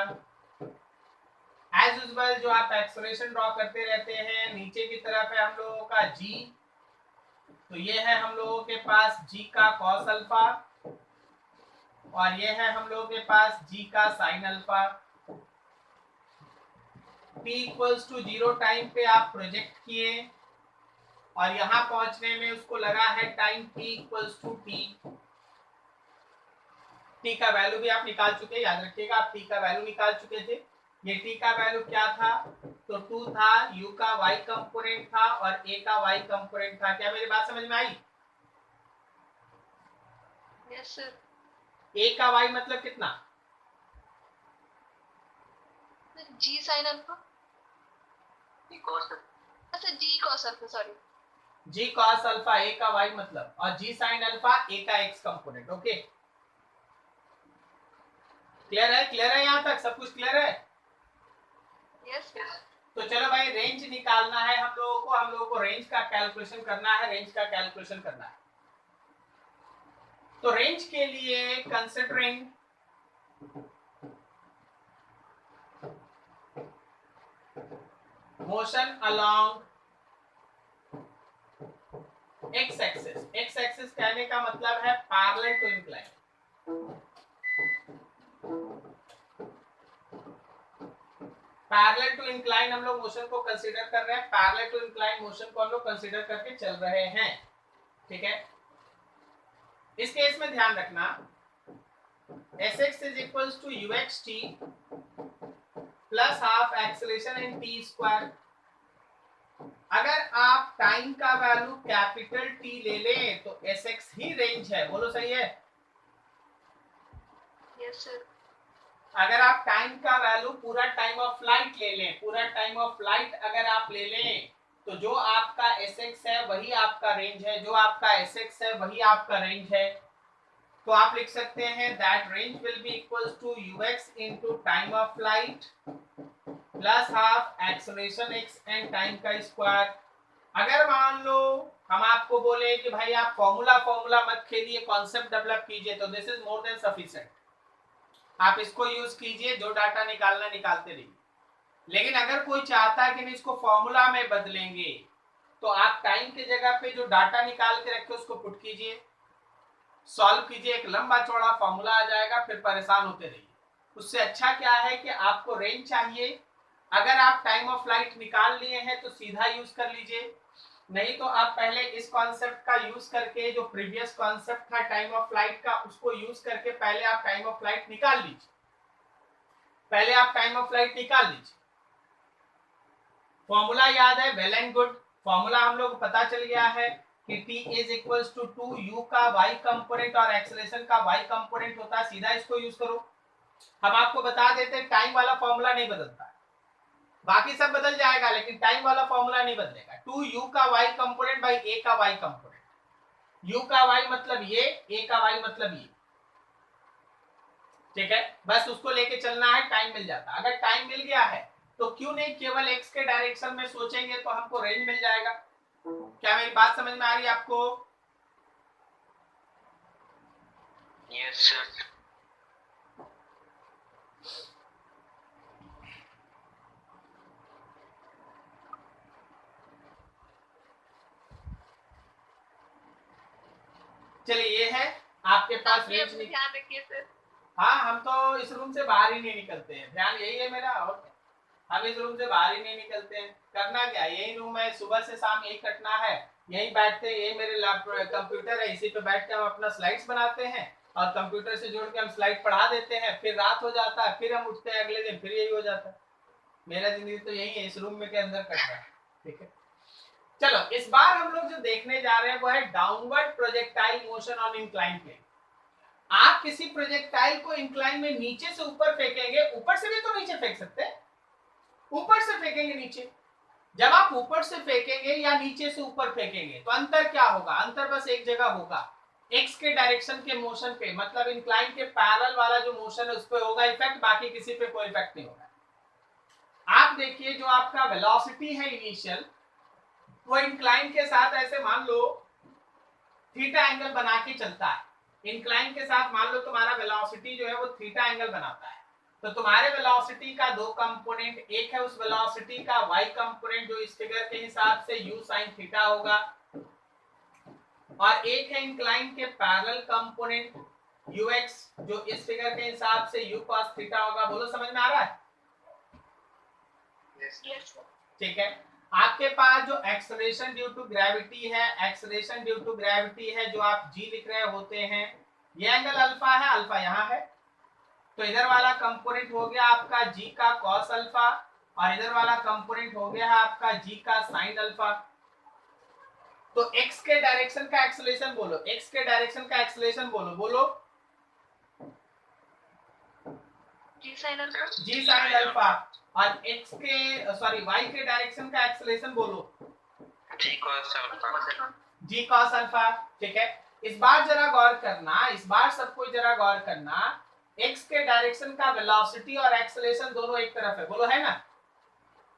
एज यूजुअल जो आप एक्सप्रेशन ड्रॉ करते रहते हैं, नीचे की तरफ है हम लोगों का g, तो ये है हम लोगों के पास g का cos अल्फा, और ये है हम लोगों के पास g का sin alpha. t equals to 0 time पे आप प्रोजेक्ट किए, और यहां पहुंचने में उसको लगा है time t equals to t। t का वैल्यू भी आप निकाल चुके, याद रखिएगा आप t का वैल्यू निकाल चुके थे। ये t का वैल्यू क्या था? तो 2 था, u का y कंपोनेंट था और a का y कंपोनेंट था। क्या मेरी बात समझ में आई? Yes sir. a का y मतलब कितना? G sine alpha. अच्छा g cos alpha, sorry. g cos alpha a का y मतलब, और g sin अल्फा a का x कंपोनेंट। ओके, क्लियर है? क्लियर है? यहां तक सब कुछ क्लियर है? यस। तो चलो भाई, रेंज निकालना है हम लोगों को रेंज का कैलकुलेशन करना है, रेंज का कैलकुलेशन करना है। तो रेंज के लिए considering motion along x axis कहने का मतलब है parallel to incline. Parallel to incline हम लोग मोशन को कंसीडर कर रहे हैं, पैरेलल टू इंक्लाइन मोशन को हम लोग कंसीडर करके चल रहे हैं। ठीक है, इस केस में ध्यान रखना Sx is equals to uxt plus half acceleration in t square. अगर आप टाइम का वैल्यू कैपिटल T ले लें तो Sx ही रेंज है। बोलो सही है? Yes sir. अगर आप टाइम का वैल्यू पूरा टाइम ऑफ फ्लाइट ले लें, पूरा टाइम ऑफ फ्लाइट अगर आप ले लें, तो जो आपका Sx है वही आपका रेंज है, जो आपका Sx है वही आपका रेंज है। तो आप लिख सकते हैं that range will be equals to ux into time of flight plus half acceleration x and time का स्क्वायर। अगर मान लो हम आपको बोले कि भाई आप फॉर्मूला मत खेलिए, कॉन्सेप्ट डेवलप कीजिए, तो this is more than sufficient. आप इसको यूज कीजिए, जो डाटा निकालना निकालते रहिए। लेकिन अगर कोई चाहता है कि नहीं इसको फॉर्मूला में बदलेंगे, तो आप टाइम की जगह पे जो डाटा निकाल के रखे उसको पुट कीजिए, सॉल्व कीजिए, एक लंबा चौड़ा फॉर्मूला आ जाएगा, फिर परेशान होते रहिए। उससे अच्छा क्या है कि आपको रेंज चाहिए, अगर आप टाइम ऑफ फ्लाइट निकाल लिए हैं तो सीधा यूज कर लीजिए, नहीं तो आप पहले इस कॉन्सेप्ट का यूज करके, जो प्रीवियस कॉन्सेप्ट था टाइम ऑफ फ्लाइट का, उसको यूज करके पहले आप टाइम ऑफ फ्लाइट निकाल लीजिए, पहले आप टाइम ऑफ फ्लाइट निकाल लीजिए। फॉर्मूला याद है, वेल एंड गुड। फॉर्मूला हम लोग पता चल गया है कि t is equals to 2u का y कंपोनेंट और एक्सेलरेशन का y कंपोनेंट होता है, सीधा इसको यूज करो। हम आपको बता देते हैं टाइम वाला फॉर्मूला नहीं बदलता है, बाकी सब बदल जाएगा लेकिन टाइम वाला फॉर्मूला नहीं बदलेगा। 2u का y कंपोनेंट बाई a का y कंपोनेंट, u का y मतलब ये, a का y मतलब ये, ठीक है। बस उसको लेके चलना है, टाइम मिल जाता। अगर टाइम मिल गया है तो क्यों नहीं केवल x के डायरेक्शन में सोचेंगे तो हमको रेंज मिल जाएगा। क्या मेरी बात समझ में आ रही है आपको? Yes sir. चलिए ये है आपके पास रेंज। ध्यान रखिए सर। हाँ, हम तो इस रूम से बाहर ही नहीं निकलते हैं, ध्यान यही है मेरा। और हम इस रूम से बाहर ही नहीं निकलते हैं। करना क्या, यही रूम है, सुबह से शाम यही कटना है, यही बैठते हैं। ये मेरे लैपटॉप कंप्यूटर है, इसी पे बैठ के हम अपना स्लाइड्स बनाते हैं और कंप्यूटर से जोड़ के हम स्लाइड पढ़ा देते हैं, फिर रात हो जाता है, फिर हम उठते हैं अगले दिन, फिर यही हो जाता है। मेरा जिंदगी तो यही है, इस रूम में के अंदर कट रहा है, ठीक है। चलो इस बार हम लोग जो देखने जा रहे हैं वो है downward projectile motion on incline plane. आप किसी प्रोजेक्टाइल को इंक्लाइन में नीचे से ऊपर फेंकेंगे, ऊपर से भी तो नीचे फेंक सकते हैं, ऊपर से फेंकेंगे नीचे। जब आप ऊपर से फेंकेंगे या नीचे से ऊपर फेंकेंगे तो अंतर क्या होगा? अंतर बस एक जगह होगा, एक्स के डायरेक्शन के मोशन पे, मतलब इंक्लाइन के पैरेलल वाला जो मोशन है उस पे होगा इफेक्ट, बाकी किसी पे कोई इफेक्ट नहीं होगा। आप देखिए जो आपका वेलोसिटी है इनिशियल, वो इंक्लाइन के साथ ऐसे मान लो थीटा एंगल बना के चलता है। इंक्लाइन के साथ मान लो तुम्हारा वेलोसिटी जो है वो थीटा एंगल बनाता है, तो तुम्हारे वेलोसिटी का दो कंपोनेंट, एक है उस वेलोसिटी का y कंपोनेंट जो इस फिगर के हिसाब से u sin थीटा होगा, और एक है इंक्लाइन के पैरेलल कंपोनेंट ux जो इस फिगर के हिसाब से u cos थीटा होगा। बोलो समझ में आ रहा है? ठीक है। आपके पास जो एक्सेलरेशन ड्यू टू ग्रेविटी है, एक्सेलरेशन ड्यू टू ग्रेविटी है जो आप g लिख रहे होते हैं, ये एंगल अल्फा है, अल्फा यहाँ है, तो इधर वाला कंपोनेंट हो गया आपका g का cos अल्फा और इधर वाला कंपोनेंट हो गया है आपका g का sin अल्फा। तो x के डायरेक्शन का एक्सेलरेशन बोलो, x के डायरेक्शन का एक्सेलरेशन बोलो, बोलो जी sin alpha, g sin alpha, और x के सॉरी y के डायरेक्शन का एक्सेलरेशन बोलो जी cos alpha, g cos alpha. ठीक है। इस बार जरा गौर करना, इस बार सबको जरा गौर करना, x के डायरेक्शन का वेलोसिटी और एक्सेलरेशन दोनों एक तरफ है, बोलो है ना?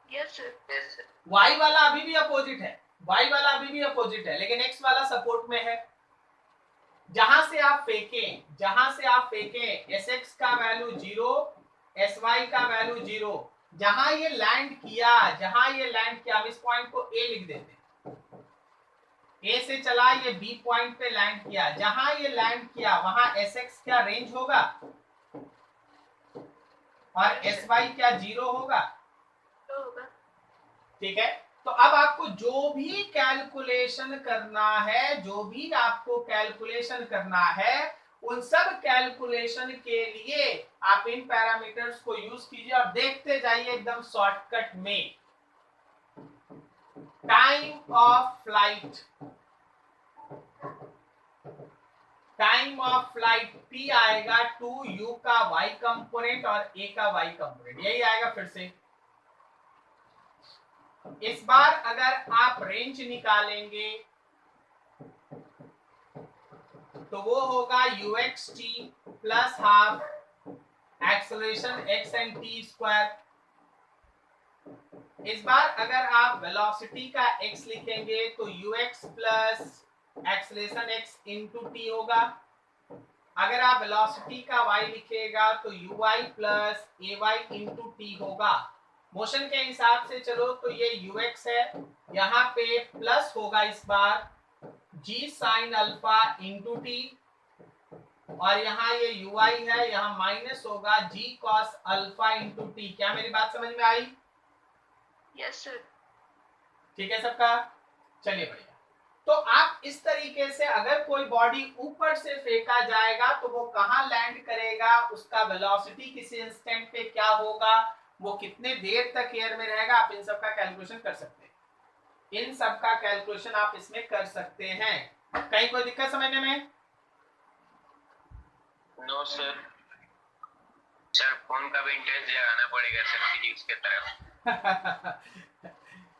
Yes sir. y वाला अभी भी अपोजिट है, y वाला अभी भी अपोजिट है, लेकिन x वाला सपोर्ट में है। जहां से आप फेंकें, जहां से आप फेंकें, sx का वैल्यू 0, sy का वैल्यू 0, जहां ये लैंड किया, जहां ये लैंड किया, हम इस पॉइंट को a लिख देते हैं, a से चला, ये b पॉइंट पे लैंड किया, जहां ये लैंड किया वहां sx क्या रेंज होगा और sy क्या 0 होगा? ठीक है। तो अब आपको जो भी कैलकुलेशन करना है, जो भी आपको कैलकुलेशन करना है, उन सब कैलकुलेशन के लिए आप इन पैरामीटर्स को यूज कीजिए और देखते जाइए एकदम शॉर्टकट में। Time of flight, time of flight p आएगा 2u का y कंपोनेंट और a का y कंपोनेंट, यही आएगा फिर से। इस बार अगर आप रेंज निकालेंगे तो वो होगा ux t plus half acceleration x and t square. इस बार अगर आप वेलोसिटी का x लिखेंगे तो ux plus acceleration x into T होगा। अगर आप वेलोसिटी का y लिखेगा तो uy plus ay into T होगा। मोशन के हिसाब से चलो तो ये ux है, यहाँ पे प्लस होगा इस बार g sin alpha into t, और यहाँ ये ui है, यहाँ माइनस होगा g cos alpha into T. क्या मेरी बात समझ में आई? Yes sir. ठीक है सबका, चलिए बढ़िया। तो आप इस तरीके से अगर कोई बॉडी ऊपर से फेंका जाएगा तो वो कहां लैंड करेगा, उसका वेलोसिटी किसी इंस्टेंट पे क्या होगा, वो कितने देर तक एयर में रहेगा, आप इन सब का कैलकुलेशन कर सकते हैं। इन सब का कैलकुलेशन आप इसमें कर सकते हैं। कहीं कोई दिक्कत समझने में? No sir. सर फोन का भी इंटरेस्ट जगाना पड़ेगा सर फिजिक्स के तरफ।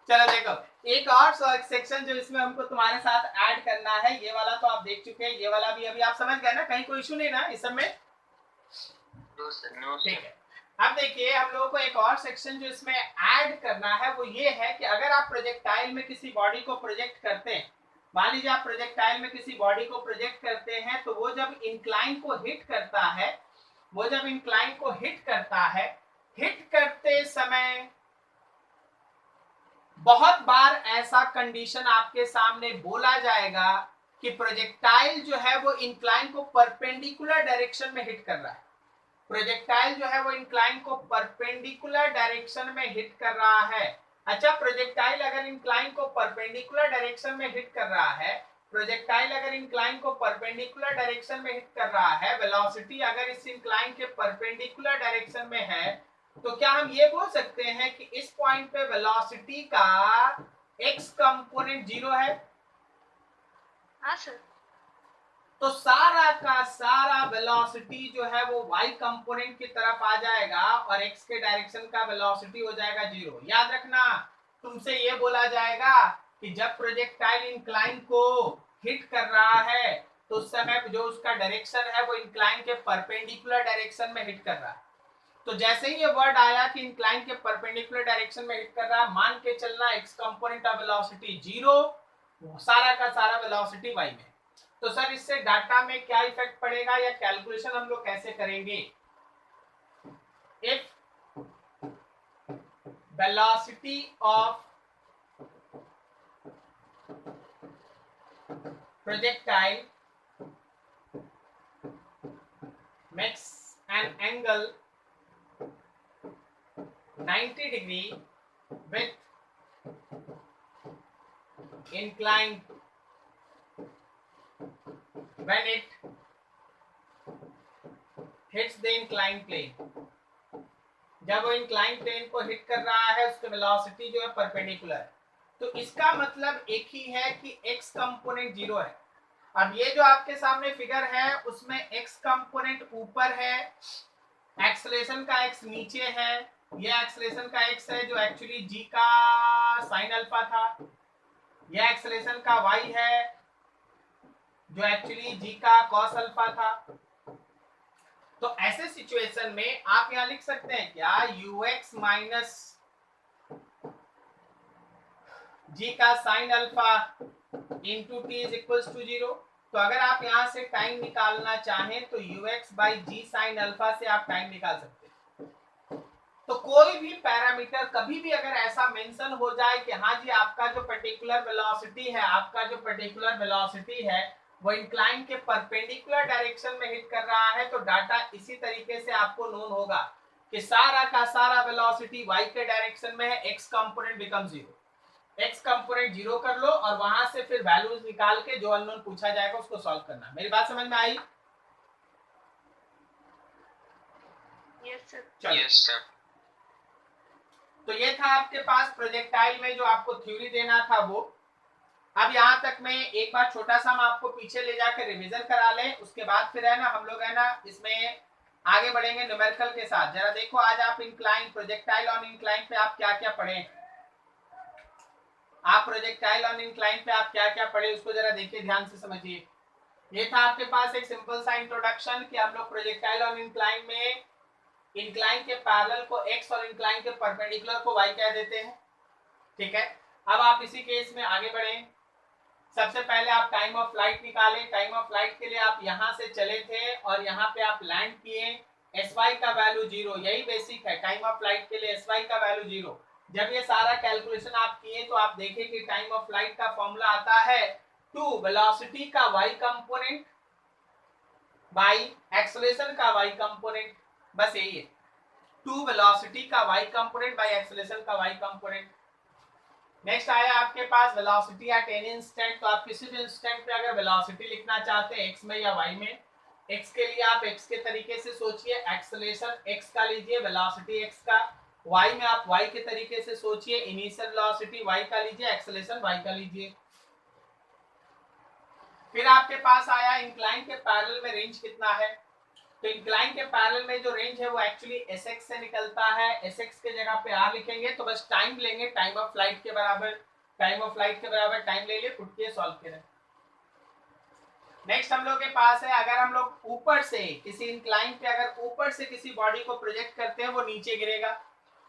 चलो देखो, एक और सेक्शन जो इसमें हमको तुम्हारे साथ ऐड करना है, ये वाला तो आप देख चुके हैं, ये वाला भी अभी आप समझ गए ना, कहीं कोई इशू नहीं ना इस सब में? नो सर, नो ठीक सर। है। अब देखिए हम लोगों को एक और सेक्शन जो इसमें ऐड करना है वो ये है कि अगर आप प्रोजेक्टाइल में किसी बॉडी को प्रोजेक्ट करते हैं, मान लीजिए आप प्रोजेक्टाइल में किसी बॉडी को प्रोजेक्ट करते हैं, तो वो जब इंक्लाइन को हिट करता है, वो जब इंक्लाइन को हिट करता है, हिट करते समय बहुत बार ऐसा कंडीशन आपके सामने बोला जाएगा कि प्रोजेक्टाइल जो है वो इंक्लाइन को परपेंडिकुलर डायरेक्शन में हिट कर रहा है। प्रोजेक्टाइल जो है वो इंक्लाइन को परपेंडिकुलर डायरेक्शन में हिट कर रहा है। अच्छा, प्रोजेक्टाइल अगर इंक्लाइन को परपेंडिकुलर डायरेक्शन में हिट कर रहा है, प्रोजेक्टाइल अगर इंक्लाइन को परपेंडिकुलर डायरेक्शन में हिट कर रहा है, वेलोसिटी अगर इस इंक्लाइन के परपेंडिकुलर डायरेक्शन में है, तो क्या हम ये बोल सकते हैं कि इस पॉइंट पे वेलोसिटी का एक्स कंपोनेंट 0 है? हाँ सर। तो सारा का सारा वेलोसिटी जो है वो y कंपोनेंट की तरफ आ जाएगा और x के डायरेक्शन का वेलोसिटी हो जाएगा 0। याद रखना, तुमसे ये बोला जाएगा कि जब प्रोजेक्टाइल इंक्लाइन को हिट कर रहा है तो उस समय जो उसका डायरेक्शन है वो इंक्लाइन के परपेंडिकुलर डायरेक्शन में हिट कर रहा है। तो जैसे ही ये वर्ड आया कि इंक्लाइन के परपेंडिकुलर डायरेक्शन में हिट कर रहा है, मान के चलना x कंपोनेंट ऑफ वेलोसिटी 0, सारा का सारा वेलोसिटी y में। तो सर इससे डाटा में क्या इफेक्ट पड़ेगा या कैलकुलेशन हम लोग कैसे करेंगे? If velocity of projectile makes an angle 90 degree with incline when it hits the inclined plane, जब वो इंक्लाइन प्लेन को हिट कर रहा है उसकी वेलोसिटी जो है परपेंडिकुलर है। तो इसका मतलब एक ही है कि x कंपोनेंट 0 है। अब ये जो आपके सामने फिगर है उसमें x कंपोनेंट ऊपर है, एक्सेलरेशन का x नीचे है, ये एक्सेलरेशन का x है जो एक्चुअली g का साइन अल्फा था, यह एक्सेलरेशन का y है जो एक्चुअली g का कॉस अल्फा था। तो ऐसे सिचुएशन में आप यहां लिख सकते हैं क्या, ux माइनस g का sine alpha into t is equals to 0। तो अगर आप यहां से टाइम निकालना चाहें तो ux by g sine alpha से आप टाइम निकाल सकते हैं। तो कोई भी पैरामीटर कभी भी अगर ऐसा मेंशन हो जाए कि हाँ जी आपका जो पर्टिकुलर वेलोसिटी है, आपका जो पर्टिकुलर वेलोसिटी है वो इंक्लाइन के परपेंडिकुलर डायरेक्शन में हिट कर रहा है, तो डाटा इसी तरीके से आपको नोन होगा कि सारा का सारा वेलोसिटी y के डायरेक्शन में है, x component become 0। x component 0 कर लो और वहां से फिर वैल्यूज निकाल के जो अननोन पूछा जाएगा उसको सॉल्व करना। मेरी बात समझ में आई? Yes sir. Yes sir. तो ये था आपके पास प्रोजेक्टाइल में जो आपको थ्योरी देना था वो। अब यहाँ तक मैं एक बार छोटा सा हम आपको पीछे ले जाकर रिवीजन करा लें, उसके बाद फिर है ना हम लोग है ना इसमें आगे बढ़ेंगे न्यूमेरिकल के साथ। जरा देखो आज आप इंक्लाइन प्रोजेक्टाइल ऑन इंक्लाइन पे आप क्या क्या पढ़े, आप प्रोजेक्टाइल ऑन इंक्लाइन पे आप क्या क्या पढ़े उसको जरा देखिए, ध्यान से समझिए। ये था आपके पास एक सिंपल सा इंट्रोडक्शन कि हम लोग प्रोजेक्टाइल ऑन इंक्लाइन में इंक्लाइन के पैरेलल को x और इंक्लाइन के परपेंडिकुलर को y कह देते हैं। ठीक है, अब आप इसी केस में आगे बढ़ें। सबसे पहले आप टाइम ऑफ फ्लाइट निकालें। टाइम ऑफ फ्लाइट के लिए आप यहां से चले थे और यहाँ पे आप लैंड किए, sy का वैल्यू 0, यही बेसिक है टाइम ऑफ फ्लाइट के लिए, sy का वैल्यू 0। जब ये सारा कैलकुलेशन आप किए तो आप देखें कि टाइम ऑफ फ्लाइट का फॉर्मूला आता है 2 वेलोसिटी का y कंपोनेंट बाई एक्सेलरेशन का y कंपोनेंट, बस यही है, 2 वेलोसिटी का y कंपोनेंट बाई एक्सेलरेशन का y कंपोनेंट। नेक्स्ट आया आपके पास वेलोसिटी एट एनी इंस्टेंट। तो आप किसी भी इंस्टेंट पे अगर वेलोसिटी लिखना चाहते हैं एक्स में या वाई में, एक्स के लिए आप एक्स के तरीके से सोचिए, एक्सेलरेशन एक्स का लीजिए, वेलोसिटी एक्स का। वाई में आप वाई के तरीके से सोचिए, इनिशियल वेलोसिटी वाई का लीजिए, एक्सेलरेशन वाई का लीजिए। फिर आपके पास आया इंक्लाइन के पैरेलल में रेंज कितना है। तो इंक्लाइन के पैरेलल में जो रेंज है वो एक्चुअली एस एक्स से निकलता है। एस एक्स के जगह पे आर लिखेंगे तो बस टाइम लेंगे, टाइम ऑफ फ्लाइट के बराबर, टाइम ऑफ फ्लाइट के बराबर टाइम ले लिए, पुट किए, सॉल्व करें। नेक्स्ट हम लोग के पास है, अगर हम लोग ऊपर से किसी इंक्लाइन पे अगर ऊपर से किसी बॉडी को प्रोजेक्ट करते हैं वो नीचे गिरेगा,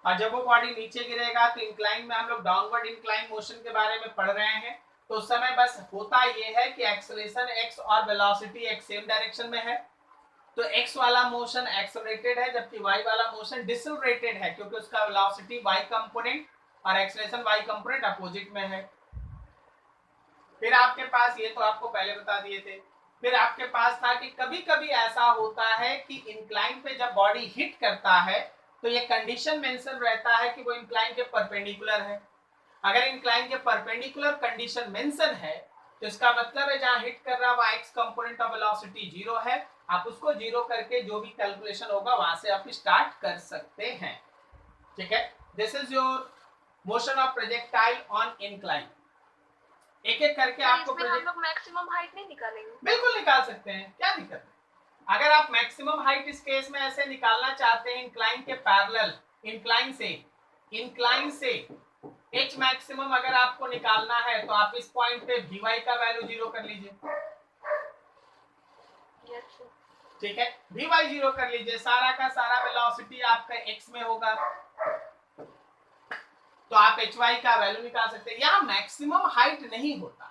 और जब वो बॉडी नीचे गिरेगा तो इंक्लाइन में हम लोग डाउनवर्ड इंक्लाइन मोशन के बारे में पढ़ रहे हैं। तो उस समय बस होता ये है कि एक्सेलरेशन एक्स और वेलोसिटी एक्स सेम डायरेक्शन में है, तो x वाला मोशन एक्सेलरेटेड है जबकि y वाला मोशन डिसेलरेटेड है, क्योंकि उसका वेलोसिटी y कंपोनेंट और एक्सेलरेशन y कंपोनेंट अपोजिट में है। फिर आपके पास, ये तो आपको पहले बता दिए थे, फिर आपके पास था कि कभी कभी ऐसा होता है कि इंक्लाइन पे जब बॉडी हिट करता है तो ये कंडीशन मेंशन रहता है कि वो इंक्लाइन के परपेंडिकुलर है। अगर इंक्लाइन के परपेंडिकुलर कंडीशन मेंशन है तो इसका मतलब है जहां हिट कर रहा है वहां एक्स कंपोनेंट ऑफ वेलोसिटी 0 है। आप उसको 0 करके जो भी कैलकुलेशन होगा वहां से आप स्टार्ट कर सकते हैं। ठीक है, this is your motion of projectile on incline. एक एक करके आपको इसमें हम लोग मैक्सिमम हाइट नहीं निकालेंगे? बिल्कुल निकाल सकते हैं, क्या दिक्कत है। अगर आप मैक्सिमम हाइट इस केस में ऐसे निकालना चाहते हैं इंक्लाइन के पैरेलल, इंक्लाइन से एच मैक्सिमम अगर आपको निकालना है तो आप इस पॉइंट पे वी वाई का वैल्यू 0 कर लीजिए। ठीक है, वी वाई 0 कर लीजिए, सारा का सारा वेलोसिटी आपका एक्स में होगा तो आप एच वाई का वैल्यू निकाल सकते हैं। यहाँ मैक्सिमम हाइट नहीं होता,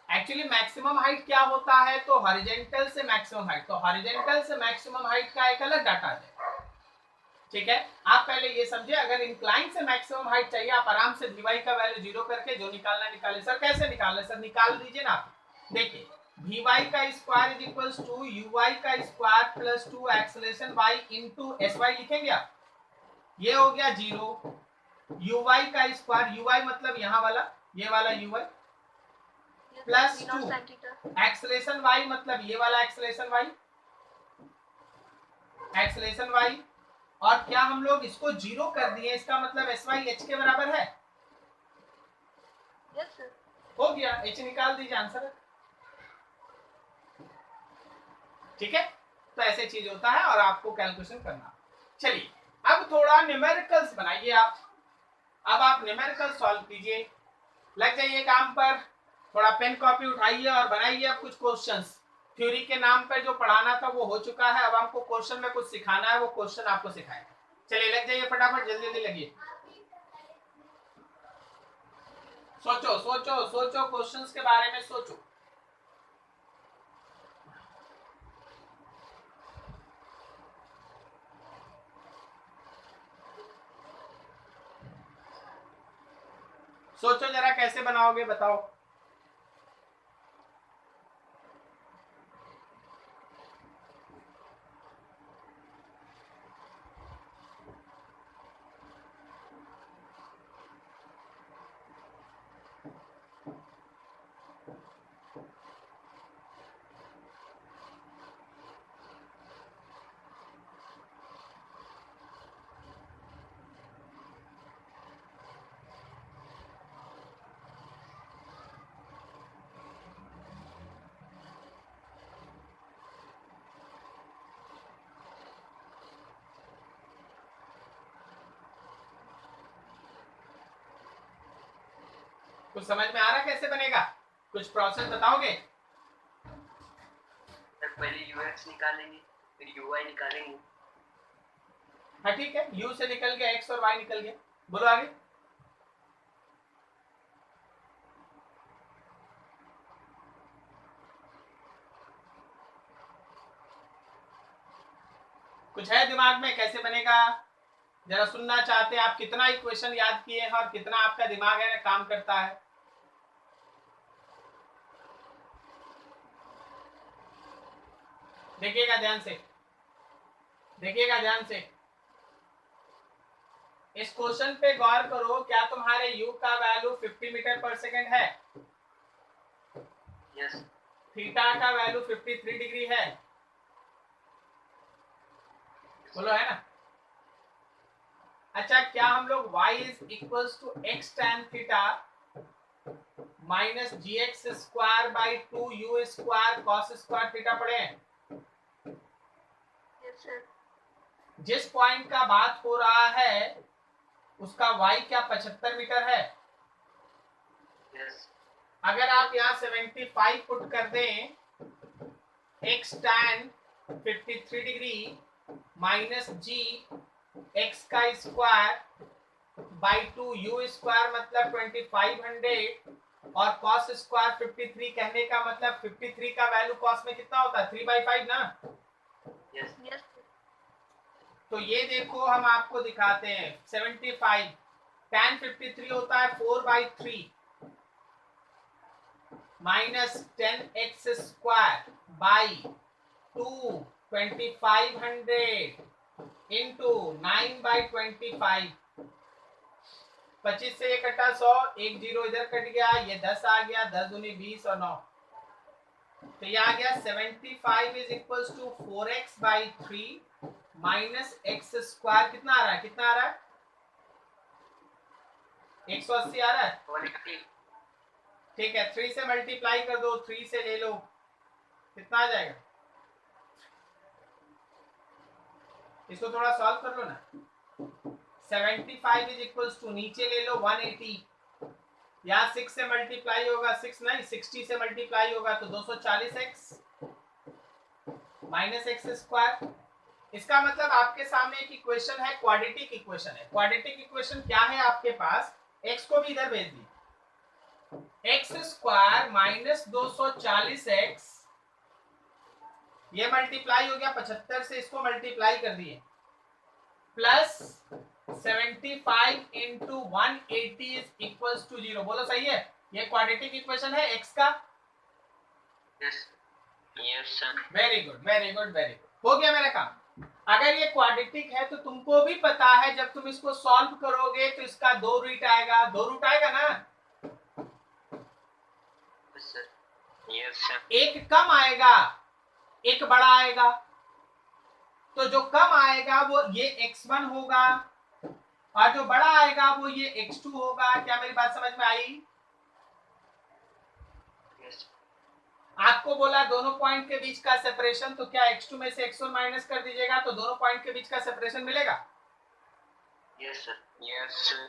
एक्चुअली मैक्सिमम हाइट क्या होता है, तो हॉरिजॉन्टल से मैक्सिमम हाइट, तो हॉरिजॉन्टल से मैक्सिमम हाइट का एक अलग डाटा है। ठीक है, आप पहले ये समझे, अगर इंक्लाइन से मैक्सिमम हाइट चाहिए आप आराम से वी वाई का वैल्यू 0 करके जो निकालना निकाले। सर कैसे निकालना, सर निकाल दीजिए ना। देखिए वी वाई का square is equal to u y का square plus 2 acceleration y into s y लिखेंगे आप, ये हो गया 0। यू वाई का स्क्वायर, यू वाई मतलब यहाँ वाला, ये वाला u y plus 2 acceleration y मतलब ये वाला एक्सेलरेशन वाई, एक्सेलरेशन वाई, और क्या हम लोग इसको 0 कर दिए, इसका मतलब एस वाई एच के बराबर है। यस सर, हो गया, एच निकाल दीजिए, आंसर है। ठीक है, तो ऐसे चीज होता है और आपको कैलकुलेशन करना। चलिए अब थोड़ा न्यूमेरिकल्स बनाइए आप। अब आप न्यूमेरिकल सॉल्व कीजिए, लग जाइए काम पर, थोड़ा पेन कॉपी उठाइए और बनाइए अब कुछ क्वेश्चंस। थ्योरी के नाम पर जो पढ़ाना था वो हो चुका है, अब हमको क्वेश्चन में कुछ सिखाना है, वो क्वेश्चन आपको सिखाएंगे। चलिए लग जाइए फटाफट, जल्दी जल्दी लगिए। सोचो सोचो सोचो, क्वेश्चंस के बारे में सोचो। सोचो जरा कैसे बनाओगे, बताओ। कुछ समझ में आ रहा कैसे बनेगा, कुछ प्रोसेस बताओगे। पहले यूएक्स निकालेंगे फिर यूआई निकालेंगे। हाँ ठीक है, यू से निकल गया एक्स और वाई निकल गया, बोलो आगे। कुछ है दिमाग में कैसे बनेगा, जरा सुनना चाहते हैं आप। कितना इक्वेशन याद किए हैं और कितना आपका दिमाग है ना काम करता है। देखिएगा ध्यान से, देखिएगा ध्यान से। इस क्वेश्चन पे गौर करो, क्या तुम्हारे u का वैल्यू 50 मीटर पर सेकेंड है? यस थीटा का वैल्यू 53 डिग्री है, बोलो है ना? अच्छा, क्या हम लोग y is equals to x tan theta minus g x square by 2u square cos square theta पढ़े हैं? Yes sir. जिस पॉइंट का बात हो रहा है उसका y क्या 75 मीटर है? यस अगर आप यहाँ 75 पुट कर दें, x tan 53 degree minus g x का स्क्वायर बाई 2u स्क्वायर मतलब 2500 और cos स्क्वायर 53 कहने का मतलब 53 का वैल्यू cos में कितना होता है? 3/5 ना? यस यस तो ये देखो हम आपको दिखाते हैं 75 tan 53 होता है 4/3 minus 10x square by 2500 into 9/25। 25 से ये कटा 100, एक जीरो इधर कट गया, ये 10 आ गया, 10 दूनी 20 और 9, तो ये आ गया 75 is equals to 4x/3 minus x square. कितना आ रहा है? कितना आ रहा है? 180 आ रहा है। 180 ठीक है, 3 से मल्टीप्लाई कर दो, 3 से ले लो, कितना आ जाएगा? इसको थोड़ा सॉल्व कर लो ना। 75 इज इक्वल्स टू नीचे ले लो 180, यहाँ 6 से मल्टीप्लाई होगा, 6 नहीं 60 से मल्टीप्लाई होगा तो 240x माइनस एक्स स्क्वायर। इसका मतलब आपके सामने एक इक्वेशन है, क्वाड्रेटिक इक्वेशन है। क्वाड्रेटिक इक्वेशन क्या है आपके पास? x को भी इधर भेज दी, एक्स स्क्वायर माइनस 240x, ये मल्टीप्लाई हो गया 75 से, इसको मल्टीप्लाई कर दिए, plus 75 into 180 is equals to 0। बोलो सही है? ये क्वाड्रेटिक इक्वेशन है x का। Yes yes sir. Very good very good very good, हो गया मेरा काम। अगर ये क्वाड्रेटिक है तो तुमको भी पता है जब तुम इसको सॉल्व करोगे तो इसका 2 रूट आएगा, 2 रूट आएगा ना? Yes sir yes sir. एक कम आएगा, एक बड़ा आएगा, तो जो कम आएगा वो ये x1 होगा और जो बड़ा आएगा वो ये x2 होगा। क्या मेरी बात समझ में आई? यस आपको बोला दोनों पॉइंट के बीच का सेपरेशन, तो क्या x2 में से x1 माइनस कर दीजिएगा तो दोनों पॉइंट के बीच का सेपरेशन मिलेगा? Yes sir yes sir.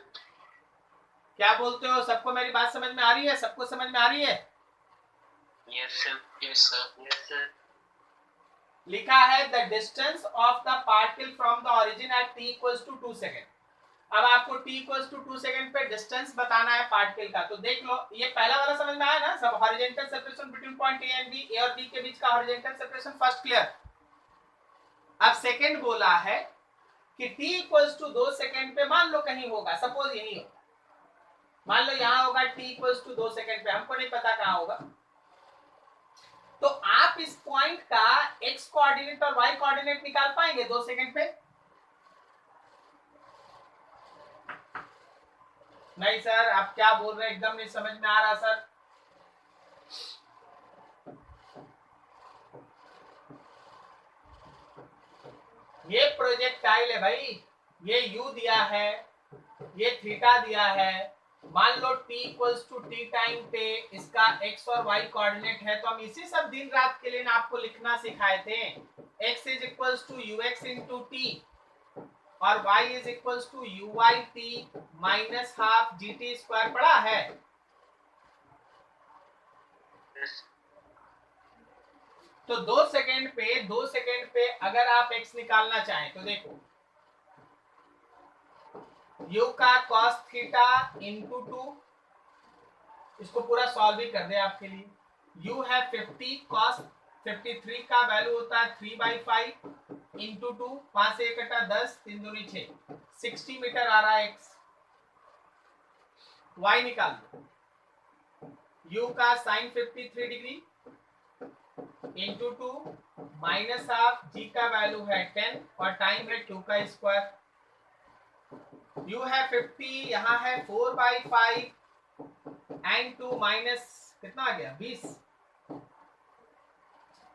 क्या बोलते हो? सबको मेरी बात समझ में आ रही है? सबको समझ में आ रही है? Yes sir. Yes sir. Yes sir लिखा है the distance of the particle from the origin at t equals to 2 second. अब आपको t इक्वल्स टू 2 सेकेंड पे डिस्टेंस बताना है पार्टिकल का, तो देख लो ये पहला वाला समझ में आया ना सब? Horizontal separation between point a and b, a और b के बीच का हॉरिजॉन्टल सेपरेशन, फर्स्ट क्लियर। अब सेकंड बोला है कि t इक्वल्स टू 2 सेकेंड पे मान लो कहीं होगा, सपोज यही हो, मान लो यहाँ होगा t इक्वल्स टू 2 सेकेंड पे, हमको नहीं पता कहाँ होगा, तो आप इस पॉइंट का x कोऑर्डिनेट और y कोऑर्डिनेट निकाल पाएंगे 2 सेकेंड पे? नहीं सर, आप क्या बोल रहे हैं, एकदम नहीं समझ में आ रहा सर। ये प्रोजेक्टाइल है भाई, ये u दिया है, ये थीटा दिया है, मान लो t equals to t time पे इसका x और y कोऑर्डिनेट है, तो हम इसी सब दिन रात के लिए ना आपको लिखना सिखाए थे, x is equals to ux into t और y is equals to uy t minus half gt square पड़ा है। यस तो 2 सेकेंड पे अगर आप x निकालना चाहें तो देखो u का cos थीटा इंटू 2, इसको पूरा सॉल्व ही कर दे आपके लिए। u है 50, cos 53 का वैल्यू होता है 3/5 इंटू 2, 5 से 1 कटा 10, 3 दूनी 6, 60 मीटर आ रहा है x। y निकाल दो, u का sine 53 degree into 2 minus half, g का वैल्यू है 10 और टाइम है 2 का स्क्वायर। u है 50, यहाँ है 4/5 एंड 2 माइनस कितना आ गया 20,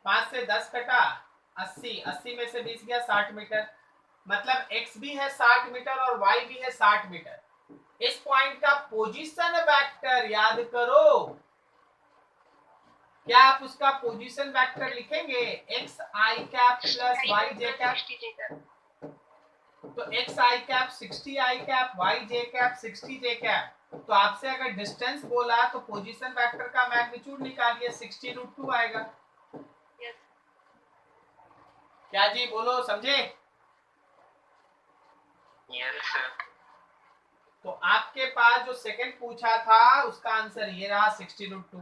5 से 10 कटा 80, 80 में से 20 गया 60 मीटर। मतलब x भी है 60 मीटर और y भी है 60 मीटर। इस पॉइंट का पोजीशन वेक्टर याद करो। क्या आप उसका पोजीशन वेक्टर लिखेंगे? एक्स आई कैप प्लस वाई जे कैप। तो एक्स आई कैप 60 आई कैप, वाई जे कैप 60 जे कैप। तो आपसे अगर डिस्टेंस बोला तो पोजीशन वेक्टर का मैग्नीट्यूड निकालिए, 60√2 आएगा। क्या जी बोलो, समझे? Yes sir. तो आपके पास जो सेकंड पूछा था उसका आंसर ये रहा 60√2।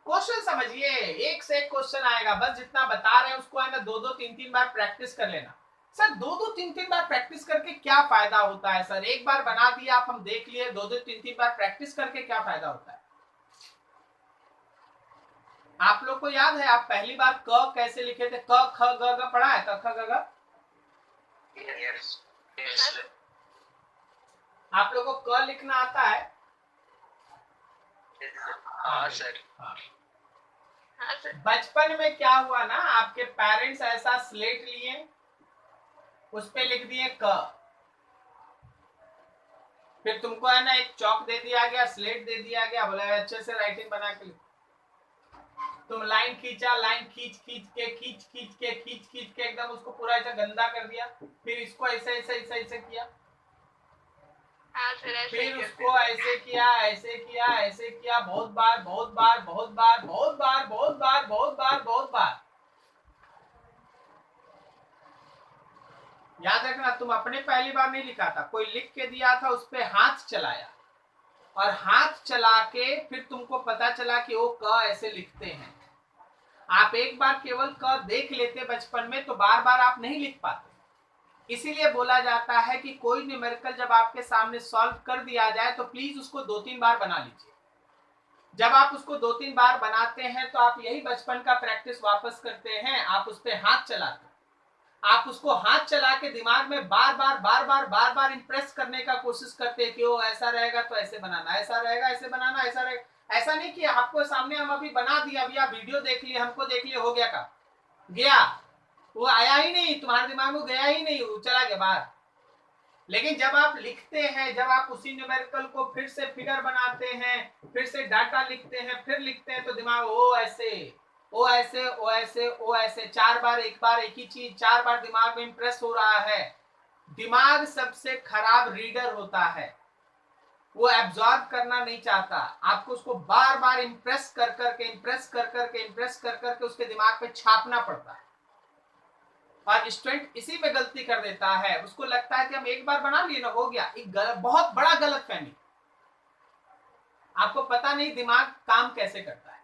क्वेश्चन समझिए, एक से एक क्वेश्चन आएगा, बस जितना बता रहे हैं उसको है ना 2-2 3-3 बार प्रैक्टिस कर लेना। सर 2-2 3-3 बार प्रैक्टिस करके क्या फायदा होता है? सर एक बार बना दिया आप, हम देख लिए, 2-2 3-3 बार प्रैक्टिस करके क्या फायदा होता है? आप लोग को याद है आप पहली बार क कैसे लिखे थे? क ख ग घ पढ़ा है? क ख ग घ? Yes yes. आप लोग को क लिखना आता है? हाँ सर। बचपन में क्या हुआ ना, आपके पेरेंट्स ऐसा स्लेट लिए, उस पे लिख दिए क, फिर तुमको है ना एक चौक दे दिया गया, स्लेट दे दिया गया, बोला अच्छे से राइटिंग बना के लिखो। तुम लाइन खींचा, लाइन खींच के एकदम उसको पूरा ऐसा गंदा कर दिया, फिर इसको ऐसे ऐसे ऐसे ऐसे किया, फिर उसको ऐसे किया ऐसे किया ऐसे किया, बहुत बार बहुत बार बहुत बार बहुत बार बहुत बार बहुत बार बहुत बार। याद रखना, तुम अपने पहली बार नहीं लिखा था, कोई लिख के दिया था, उस पे हाथ चलाया, और हाथ चला के फिर तुमको पता चला कि वो क ऐसे लिखते हैं। आप एक बार केवल क देख लेते बचपन में तो बार बार आप नहीं लिख पाते। इसीलिए बोला जाता है कि कोई न्यूमेरिकल जब आपके सामने सॉल्व कर दिया जाए तो प्लीज उसको 2-3 बार बना लीजिए। जब आप उसको 2-3 बार बनाते हैं तो आप यही बचपन का प्रैक्टिस वापस करते हैं, आप उस पर हाथ चलाते हैं, आप उसको हाथ चला के दिमाग में बार बार इंप्रेस करने का कोशिश करते हैं कि वो ऐसा रहेगा तो ऐसे बनाना, ऐसा रहेगा ऐसे बनाना, ऐसा रहेगा। ऐसा नहीं कि आपको सामने हम अभी बना दिया, अभी आप वीडियो देख लिए, हमको देख लिए, हो गया का गया, वो आया ही नहीं तुम्हारे दिमाग में, गया ही नहीं, वो चला गया बाहर। लेकिन जब आप लिखते हैं, जब आप उसी न्यूमेरिकल को फिर से फिगर बनाते हैं, फिर से डाटा लिखते हैं, फिर लिखते हैं, तो दिमाग ओ ऐसे ओ ऐसे ओ ऐसे ओ ऐसे 4 बार एक ही चीज 4 बार दिमाग में इंप्रेस हो रहा है। दिमाग सबसे खराब रीडर होता है, वो एब्जॉर्ब करना नहीं चाहता, आपको उसको बार बार इंप्रेस कर करके उसके दिमाग पे छापना पड़ता है। और स्टूडेंट इसी में गलती कर देता है, उसको लगता है कि हम एक बार बना लिए ना हो गया। एक बहुत बड़ा गलत फहमी, आपको पता नहीं दिमाग काम कैसे करता है,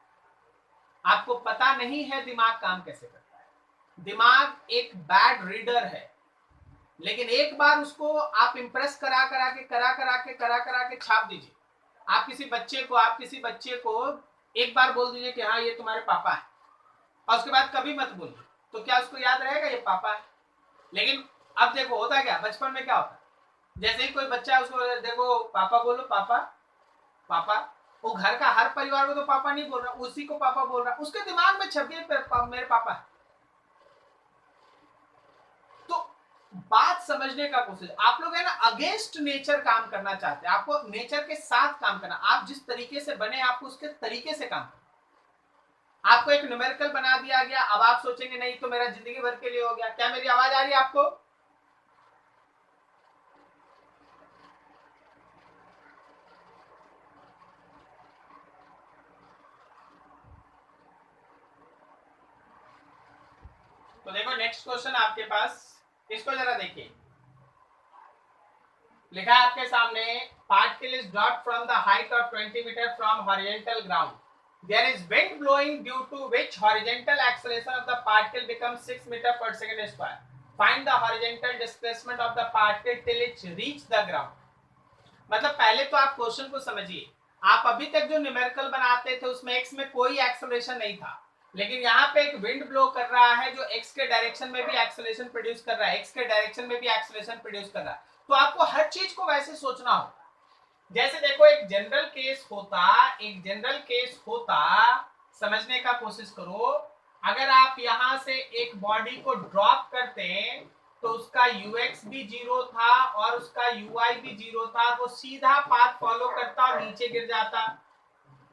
आपको पता नहीं है दिमाग काम कैसे करता है। दिमाग एक बैड रीडर है, लेकिन एक बार उसको आप इंप्रेस करा करा के छाप दीजिए। आप किसी बच्चे को एक बार बोल दीजिए कि हाँ ये तुम्हारे पापा है, और उसके बाद कभी मत बोलिए, तो क्या उसको याद रहेगा ये पापा है? लेकिन अब देखो होता क्या, बचपन में क्या होता है, जैसे ही कोई बच्चा उसको देखो पापा बोलो, पापा पापा, वो घर का हर परिवार को तो पापा नहीं बोल रहा, उसी को पापा बोल रहा, उसके दिमाग में छप गया मेरे पापा है। तो बात समझने का कोशिश, आप लोग है ना अगेंस्ट नेचर काम करना चाहते हैं, आपको नेचर के साथ काम करना, आप जिस तरीके से बने आपको उसके तरीके से काम करना। आपको एक न्यूमेरिकल बना दिया गया, अब आप सोचेंगे नहीं तो मेरा जिंदगी भर के लिए हो गया। क्या मेरी आवाज आ रही है आपको? तो देखो नेक्स्ट क्वेश्चन आपके पास, इसको जरा देखिए, लिखा है आपके सामने, particle is dropped from the height of 20 metre from horizontal ground, there is wind blowing due to which horizontal acceleration of the particle becomes 6 meter per second square. Find the horizontal displacement of the particle till it reach the ground. मतलब पहले तो आप question को समझिए, आप अभी तक जो न्यूमेरिकल बनाते थे उसमें x में कोई एक्सेलरेशन नहीं था, लेकिन यहाँ पे एक विंड ब्लो कर रहा है जो एक्स के डायरेक्शन में भी एक्सेलरेशन प्रोड्यूस कर रहा है, एक्स के डायरेक्शन में भी एक्सेलरेशन प्रोड्यूस कर रहा है। तो आपको हर चीज को वैसे सोचना होगा। जैसे देखो एक जनरल केस होता, समझने का कोशिश करो। अगर आप यहां से एक बॉडी को ड्रॉप करते तो उसका यूएक्स भी जीरो था और उसका यूआई भी जीरो था, वो सीधा पाथ फॉलो करता और नीचे गिर जाता।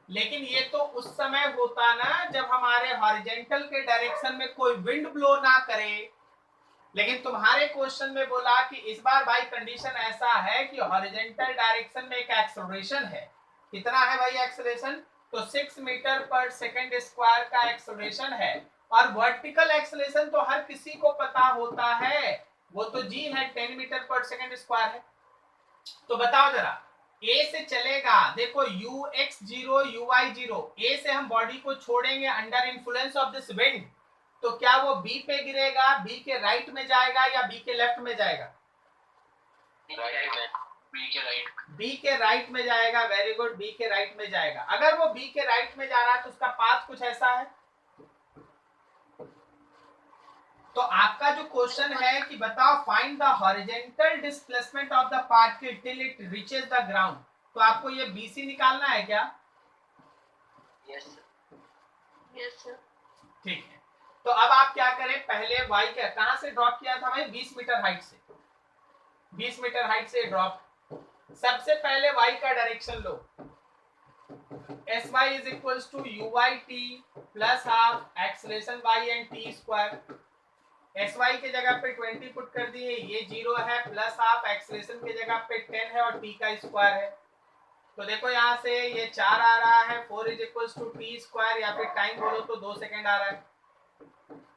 लेकिन ये तो उस समय होता ना जब हमारे हॉरिजेंटल के डायरेक्शन में कोई विंड ब्लो ना करे। लेकिन तुम्हारे क्वेश्चन में बोला कि इस बार भाई कंडीशन ऐसा है कि हॉरिजेंटल डायरेक्शन में एक एक्सेलरेशन है। कितना है भाई एक्सेलरेशन? तो 6 मीटर पर सेकंड स्क्वायर का एक्सेलरेशन है। और वर्टिकल एक्सेलरेशन तो हर किसी को पता होता है, वो तो जी है, 10 मीटर पर सेकंड स्क्वायर है। तो बताओ जरा, ए से चलेगा, देखो ux जीरो ui जीरो, ए से हम बॉडी को छोड़ेंगे under influence of this wind, तो क्या वो बी पे गिरेगा, बी के राइट में जाएगा या बी के लेफ्ट में जाएगा? बी के राइट में जाएगा। वेरी गुड, बी के राइट में जाएगा। अगर वो बी के राइट में जा रहा है तो उसका पाथ कुछ ऐसा है। तो आपका जो क्वेश्चन है कि बताओ find the horizontal displacement of the particle till it reaches the ground, तो आपको ये बीसी निकालना है क्या? Yes sir. ठीक है। तो अब आप क्या करें, पहले y का कहां से ड्रॉप किया था भाई? 20 मीटर हाइट से, 20 मीटर हाइट से ड्रॉप। सबसे पहले y का डायरेक्शन लो, sy is equals to uy t plus half acceleration y and t square. sy के जगह पे 20 पुट कर दिए, ये 0 है, प्लस हाफ एक्सेलरेशन के जगह पे 10 है और t का स्क्वायर है। तो देखो यहाँ से ये 4 आ रहा है, 4 is equals to t square, या फिर टाइम बोलो तो 2 सेकेंड आ रहा है।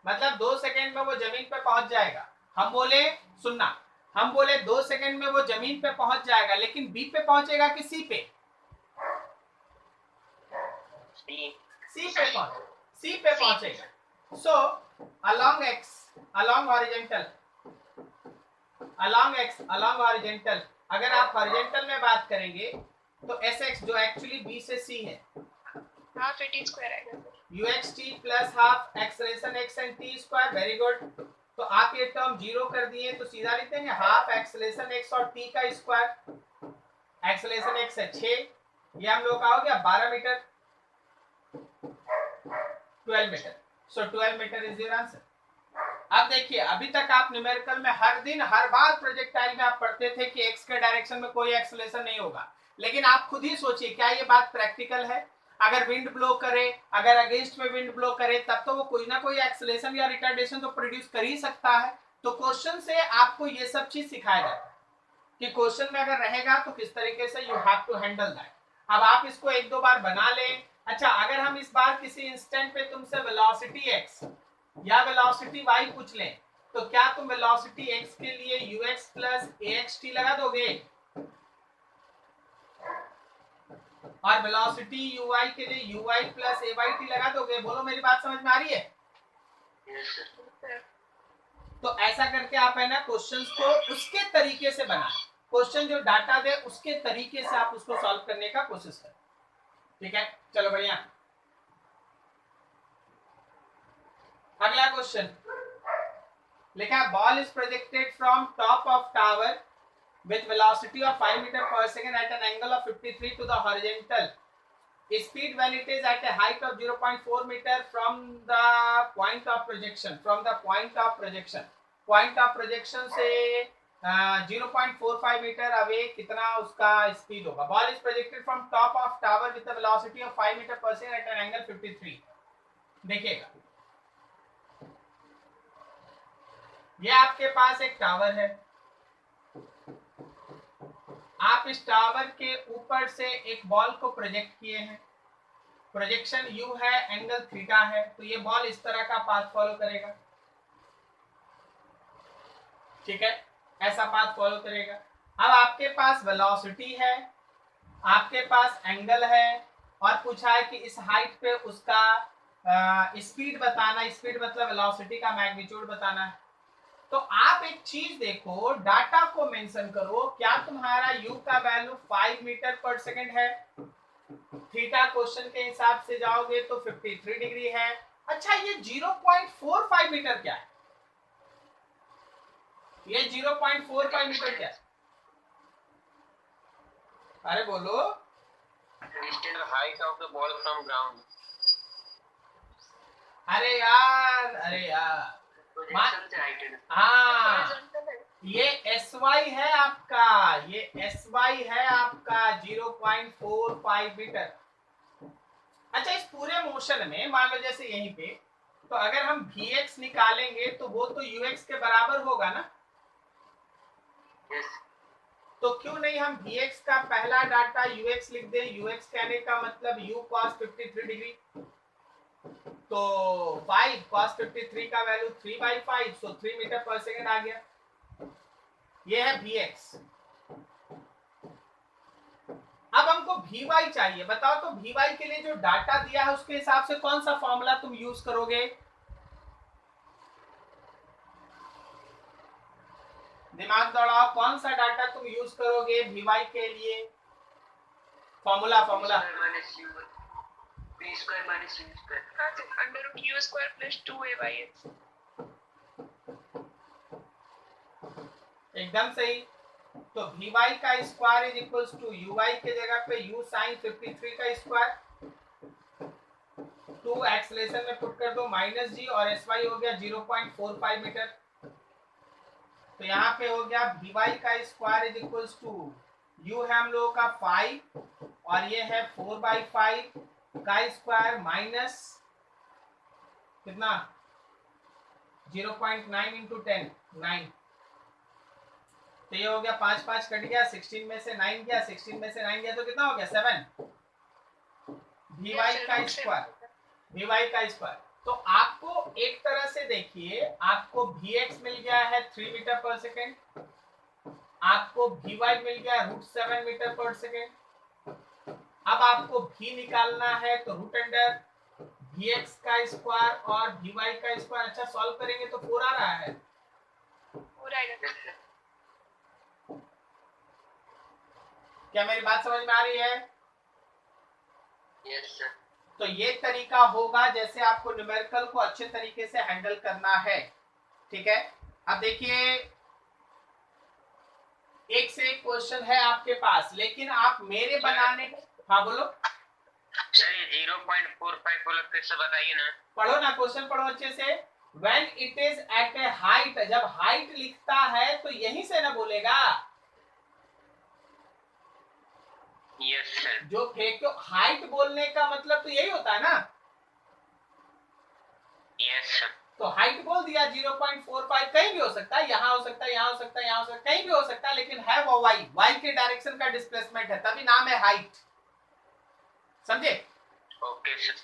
मतलब 2 सेकेंड में वो जमीन पे पहुंच जाएगा। हम बोले, सुनना, हम बोले 2 सेकेंड में वो जमीन पे पहुंच जाएगा, लेकिन बी पे पहुंचेगा कि सी पे? सी पे पहुंचेगा। सो along x, along horizontal, along horizontal, अगर आप हॉरिजेंटल में बात करेंगे तो sx जो एक्चुअली b से c है, हाफ टी स्क्वायर आएगा uxt plus half acceleration x and t square. Very good. तो आप ये टर्म 0 कर दिए तो सीधा लिखते हैं हाफ एक्सेलरेशन x और t का स्क्वायर। एक्सेलरेशन x है 6, ये हम लोग का हो गया 12 metre, 12 metre. So 12 metre is your answer. अब देखिए, अभी तक आप न्यूमेरिकल में हर दिन हर बार प्रोजेक्टाइल में आप पढ़ते थे कि एक्स के डायरेक्शन में कोई एक्सेलरेशन नहीं होगा। लेकिन आप खुद ही सोचिए, क्या ये बात प्रैक्टिकल है? अगर विंड ब्लो करे, अगर अगेंस्ट में विंड ब्लो करे, तब तो वो कोई ना कोई एक्सेलरेशन या रिटार्डेशन तो प्रोड्यूस कर ही सकता है। तो क्वेश्चन से आपको ये सब चीज सिखाया जाता है कि क्वेश्चन में अगर रहेगा तो किस तरीके से you have to handle that. अब आप इसको एक दो बार बना लें। अच्छा, अगर हम इस बार किसी इंस्टेंट पे तुमसे वेलोसिटी x या वेलोसिटी y पूछ लें, तो क्या तुम वेलोसिटी x के लिए ux प्लस axt लगा दोगे और वेलोसिटी uy के लिए uy प्लस ayt लगा दोगे? बोलो, मेरी बात समझ में आ रही है? यस सर तो ऐसा करके आप है ना क्वेश्चंस को उसके तरीके से बनाएं। क्वेश्चन जो डाटा दे उसके तरीके से आप उसको सॉल्व करने का कोशिश करें। ठीक है, चलो बढ़िया। अगला क्वेश्चन लिखा है, ball is projected from top of tower with velocity of 5 meter per second at an angle of 53 to the horizontal speed when it is at a height of 0.4 meter from the point of projection, point of projection से 0.45 metre away कितना उसका speed होगा? Ball is projected from top of tower with the velocity of 5 metre पर second at an angle 53। देखिएगा, ये आपके पास एक tower है, आप इस टावर के ऊपर से एक बॉल को प्रोजेक्ट किए हैं, प्रोजेक्शन u है, एंगल थीटा है, तो ये बॉल इस तरह का पाथ फॉलो करेगा। ठीक है, ऐसा पाथ फॉलो करेगा। अब आपके पास वेलोसिटी है, आपके पास एंगल है, और पूछा है कि इस हाइट पे उसका स्पीड बताना, स्पीड मतलब वेलोसिटी का मैग्नीट्यूड बताना है। तो आप एक चीज देखो, डाटा को मेंशन करो, क्या तुम्हारा u का वैल्यू 5 मीटर पर सेकंड है? थीटा क्वेश्चन के हिसाब से जाओगे तो 53 डिग्री है, अच्छा ये 0.45 मीटर क्या है? ये 0.45 मीटर क्या है? अरे बोलो। Height of the ball from ground. अरे यार प्रोजेक्शन से हाइट है। हाँ horizontal है। ये SY है आपका, ये SY है आपका 0.45 मीटर। अच्छा इस पूरे मोशन में मान लो जैसे यहीं पे, तो अगर हम Vx निकालेंगे तो वो तो Ux के बराबर होगा ना, यस तो क्यों नहीं हम Vx का पहला डाटा Ux लिख दें। Ux कहने का मतलब U cos 53 डिग्री, तो 5 cos 53 का वैल्यू 3/5, सो 3 मीटर पर सेकेंड आ गया। ये है Vx। अब हमको Vy चाहिए, बताओ तो Vy के लिए जो डाटा दिया है उसके हिसाब से कौन सा फॉर्मूला तुम यूज करोगे? दिमाग दौड़ाओ, कौन सा डाटा तुम यूज करोगे Vy के लिए? Formula minus u p square minus u square under root u square plus 2a/x। एकदम सही। तो Vy का square is equals to Uy के जगह पे u sin 53 का स्क्वायर, 2 एक्सलेशन में पुट कर दो -g, और Sy हो गया 0.45 मीटर। तो यहाँ पे हो गया Vy का square is equals to u है हम लोगों का 5 और ये है 4/5 का स्क्वायर माइनस कितना 0.9 इंटू 10 9। तो ये हो गया 5 5 कट गया, 16 में से 9 गया, 16 में से 9 गया तो कितना हो गया 7 Vy का स्क्वायर। तो आपको एक तरह से देखिए, आपको Vx मिल गया है 3 मीटर पर सेकेंड, आपको Vy मिल गया √7 मीटर पर सेकेंड। अब आपको V निकालना है तो रूट अंडर Vx का स्क्वायर और Vy का स्क्वायर। अच्छा सॉल्व करेंगे तो 4 आ रहा है। पूरा आएगा। क्या मेरी बात समझ में आ रही है? यस सर तो ये तरीका होगा जैसे आपको न्यूमेरिकल को अच्छे तरीके से हैंडल करना है। ठीक है, अब देखिए एक से एक क्वेश्चन है आपके पास, लेकिन आप मेरे बनाने, हाँ बोलो सर ये 0.45 बोला फिर से बताइए ना। पढ़ो ना, क्वेश्चन पढ़ो अच्छे से। When it is at a height, जब हाइट लिखता है तो यहीं से ना बोलेगा। Yes sir. जो फेंको हाइट बोलने का मतलब तो यही होता है ना। Yes sir. तो हाइट बोल दिया 0.45, कहीं भी हो सकता है, यहाँ हो सकता है, यहाँ हो सकता है, यहाँ हो सकता है, कहीं भी हो सकता है, लेकिन है वो y के डायरेक्शन का डिस्प्लेसमेंट है, तभी नाम है हाइट। समझे? Okay sir.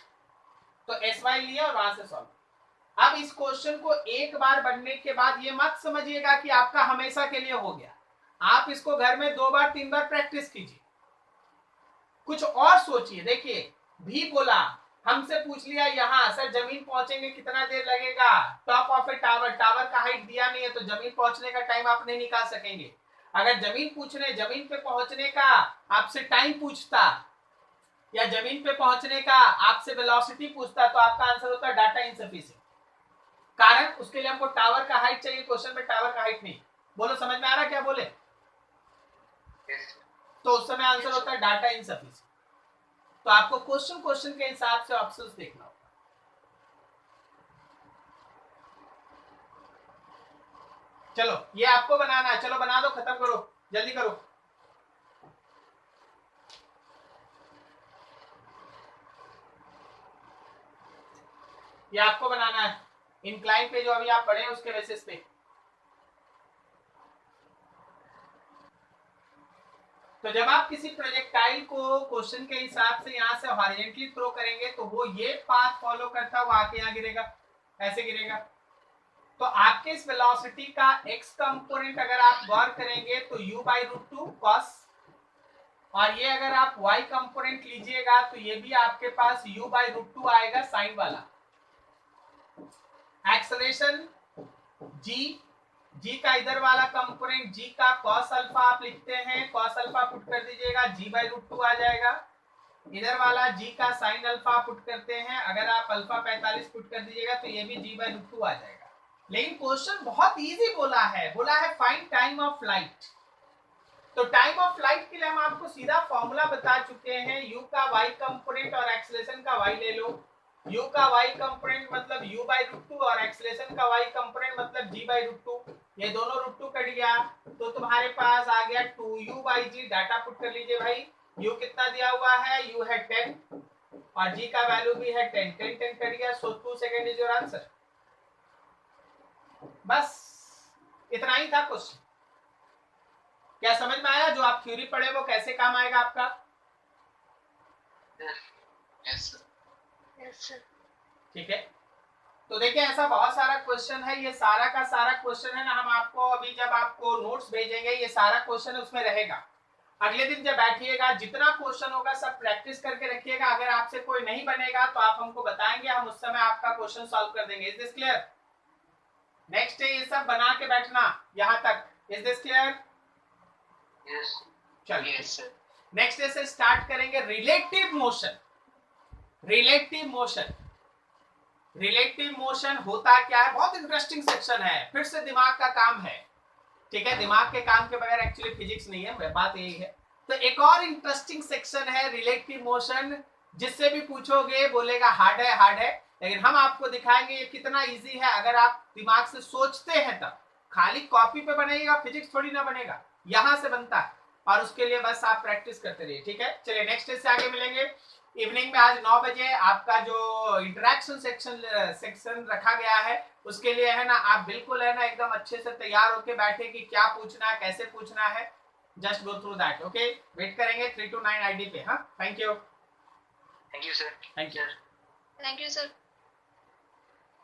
तो SY लिया और वहां से सॉल्व। अब इस क्वेश्चन को एक बार बनने के बाद ये मत समझिएगा कि आपका हमेशा के लिए हो गया। आप इसको घर में 2 बार 3 बार प्रैक्टिस कीजिए, कुछ और सोचिए। देखिए भी बोला, हमसे पूछ लिया यहाँ सर जमीन पहुंचेंगे कितना देर लगेगा, top of A tower, tower का हाइट दिया नहीं है तो जमीन पहुंचने का टाइम आप नहीं निकाल सकेंगे। अगर जमीन पे पहुंचने का आपसे टाइम पूछता या जमीन पे पहुंचने का आपसे वेलोसिटी पूछता तो आपका आंसर होता डाटा इनसफिशिएंट। कारण उसके लिए हमको टावर का हाइट चाहिए, क्वेश्चन में टावर का हाइट नहीं। बोलो समझ में आ रहा क्या बोले? यस तो उस समय आंसर होता है डाटा इनसफिशिएंट। तो आपको क्वेश्चन के हिसाब से ऑप्शंस देखना होगा। चलो ये आपको बनाना है, चलो बना दो, खत्म करो, जल्दी करो। ये आपको बनाना है इंक्लाइन पे, जो अभी आप पढ़े हैं उसके बेसिस पे। तो जब आप किसी प्रोजेक्टाइल को क्वेश्चन के हिसाब से यहाँ से हॉरिजॉन्टली थ्रो करेंगे तो वो ये पाथ फॉलो करता हुआ आके यहाँ गिरेगा, ऐसे गिरेगा। तो आपके इस वेलोसिटी का x कंपोनेंट अगर आप गौर करेंगे तो u/√2 cos, और ये अगर आप y कंपोनेंट लीजिएगा तो ये भी आपके पास u/√2 आएगा साइन वाला। एक्सेलरेशन g का इधर वाला कंपोनेंट g का cos अल्फा आप लिखते हैं, cos अल्फा पुट कर दीजिएगा g/√2 आ जाएगा। इधर वाला g का साइन अल्फा पुट करते हैं, अगर आप अल्फा 45 पुट कर दीजिएगा तो ये भी g/√2 आ जाएगा। लेकिन क्वेश्चन बहुत इजी बोला है फाइंड टाइम ऑफ फ्लाइट। तो टाइम ऑफ फ्लाइट के लिए हम आपको सीधा फॉर्मूला बता चुके हैं, u का y कंपोनेंट और एक्सेलरेशन का y ले लो। u का y कंपोनेंट मतलब u/√2 और एक्सेलरेशन का y कंपोनेंट मतलब g/√2। ये दोनों √2 कट गया तो तुम्हारे पास आ गया 2u/g। डाटा पुट कर लीजिए भाई। u कितना दिया हुआ है, u है 10 और g का वैल्यू भी है 10 10 10 कट गया, सो 2 सेकंड इज योर आंसर। बस इतना ही था क्वेश्चन। क्या समझ में आया? जो आप थ्योरी पढ़े वो कैसे काम आएगा आपका? Yes sir. ठीक है, तो देखिए ऐसा बहुत सारा क्वेश्चन है, ये सारा का सारा क्वेश्चन है ना, हम आपको अभी जब आपको नोट्स भेजेंगे ये सारा क्वेश्चन उसमें रहेगा। अगले दिन जब बैठिएगा जितना क्वेश्चन होगा सब प्रैक्टिस करके रखिएगा। अगर आपसे कोई नहीं बनेगा तो आप हमको बताएंगे, हम उस समय आपका क्वेश्चन सॉल्व कर देंगे। Is this clear? Next day ये सब बना के बैठना यहाँ तक। Is this clear? यस चलिए यस सर। नेक्स्ट डे से स्टार्ट करेंगे relative motion. Relative motion, relative motion होता क्या है? बहुत इंटरेस्टिंग सेक्शन है, फिर से दिमाग का काम है। ठीक है, दिमाग के काम के बगैर एक्चुअली फिजिक्स नहीं है, बात यही है। तो एक और इंटरेस्टिंग सेक्शन है रिलेटिव मोशन, जिससे भी पूछोगे बोलेगा हार्ड है, लेकिन हम आपको दिखाएंगे ये कितना इजी है अगर आप दिमाग से सोचते हैं तब। खाली कॉपी पे बनेगा फिजिक्स थोड़ी ना बनेगा, यहाँ से बनता है, और उसके लिए बस आप प्रैक्टिस करते रहिए। ठीक है, चलिए नेक्स्ट डे से आगे मिलेंगे इवनिंग में। आज 9 बजे आपका जो इंटरेक्शन सेक्शन रखा गया है उसके लिए है ना, आप बिल्कुल है ना एकदम अच्छे से तैयार होके बैठे कि क्या पूछना है, कैसे पूछना है। Just go through that. Okay, wait करेंगे 3 to 9 आईडी पे। हाँ, thank you thank you sir. Thank you. Thank you sir.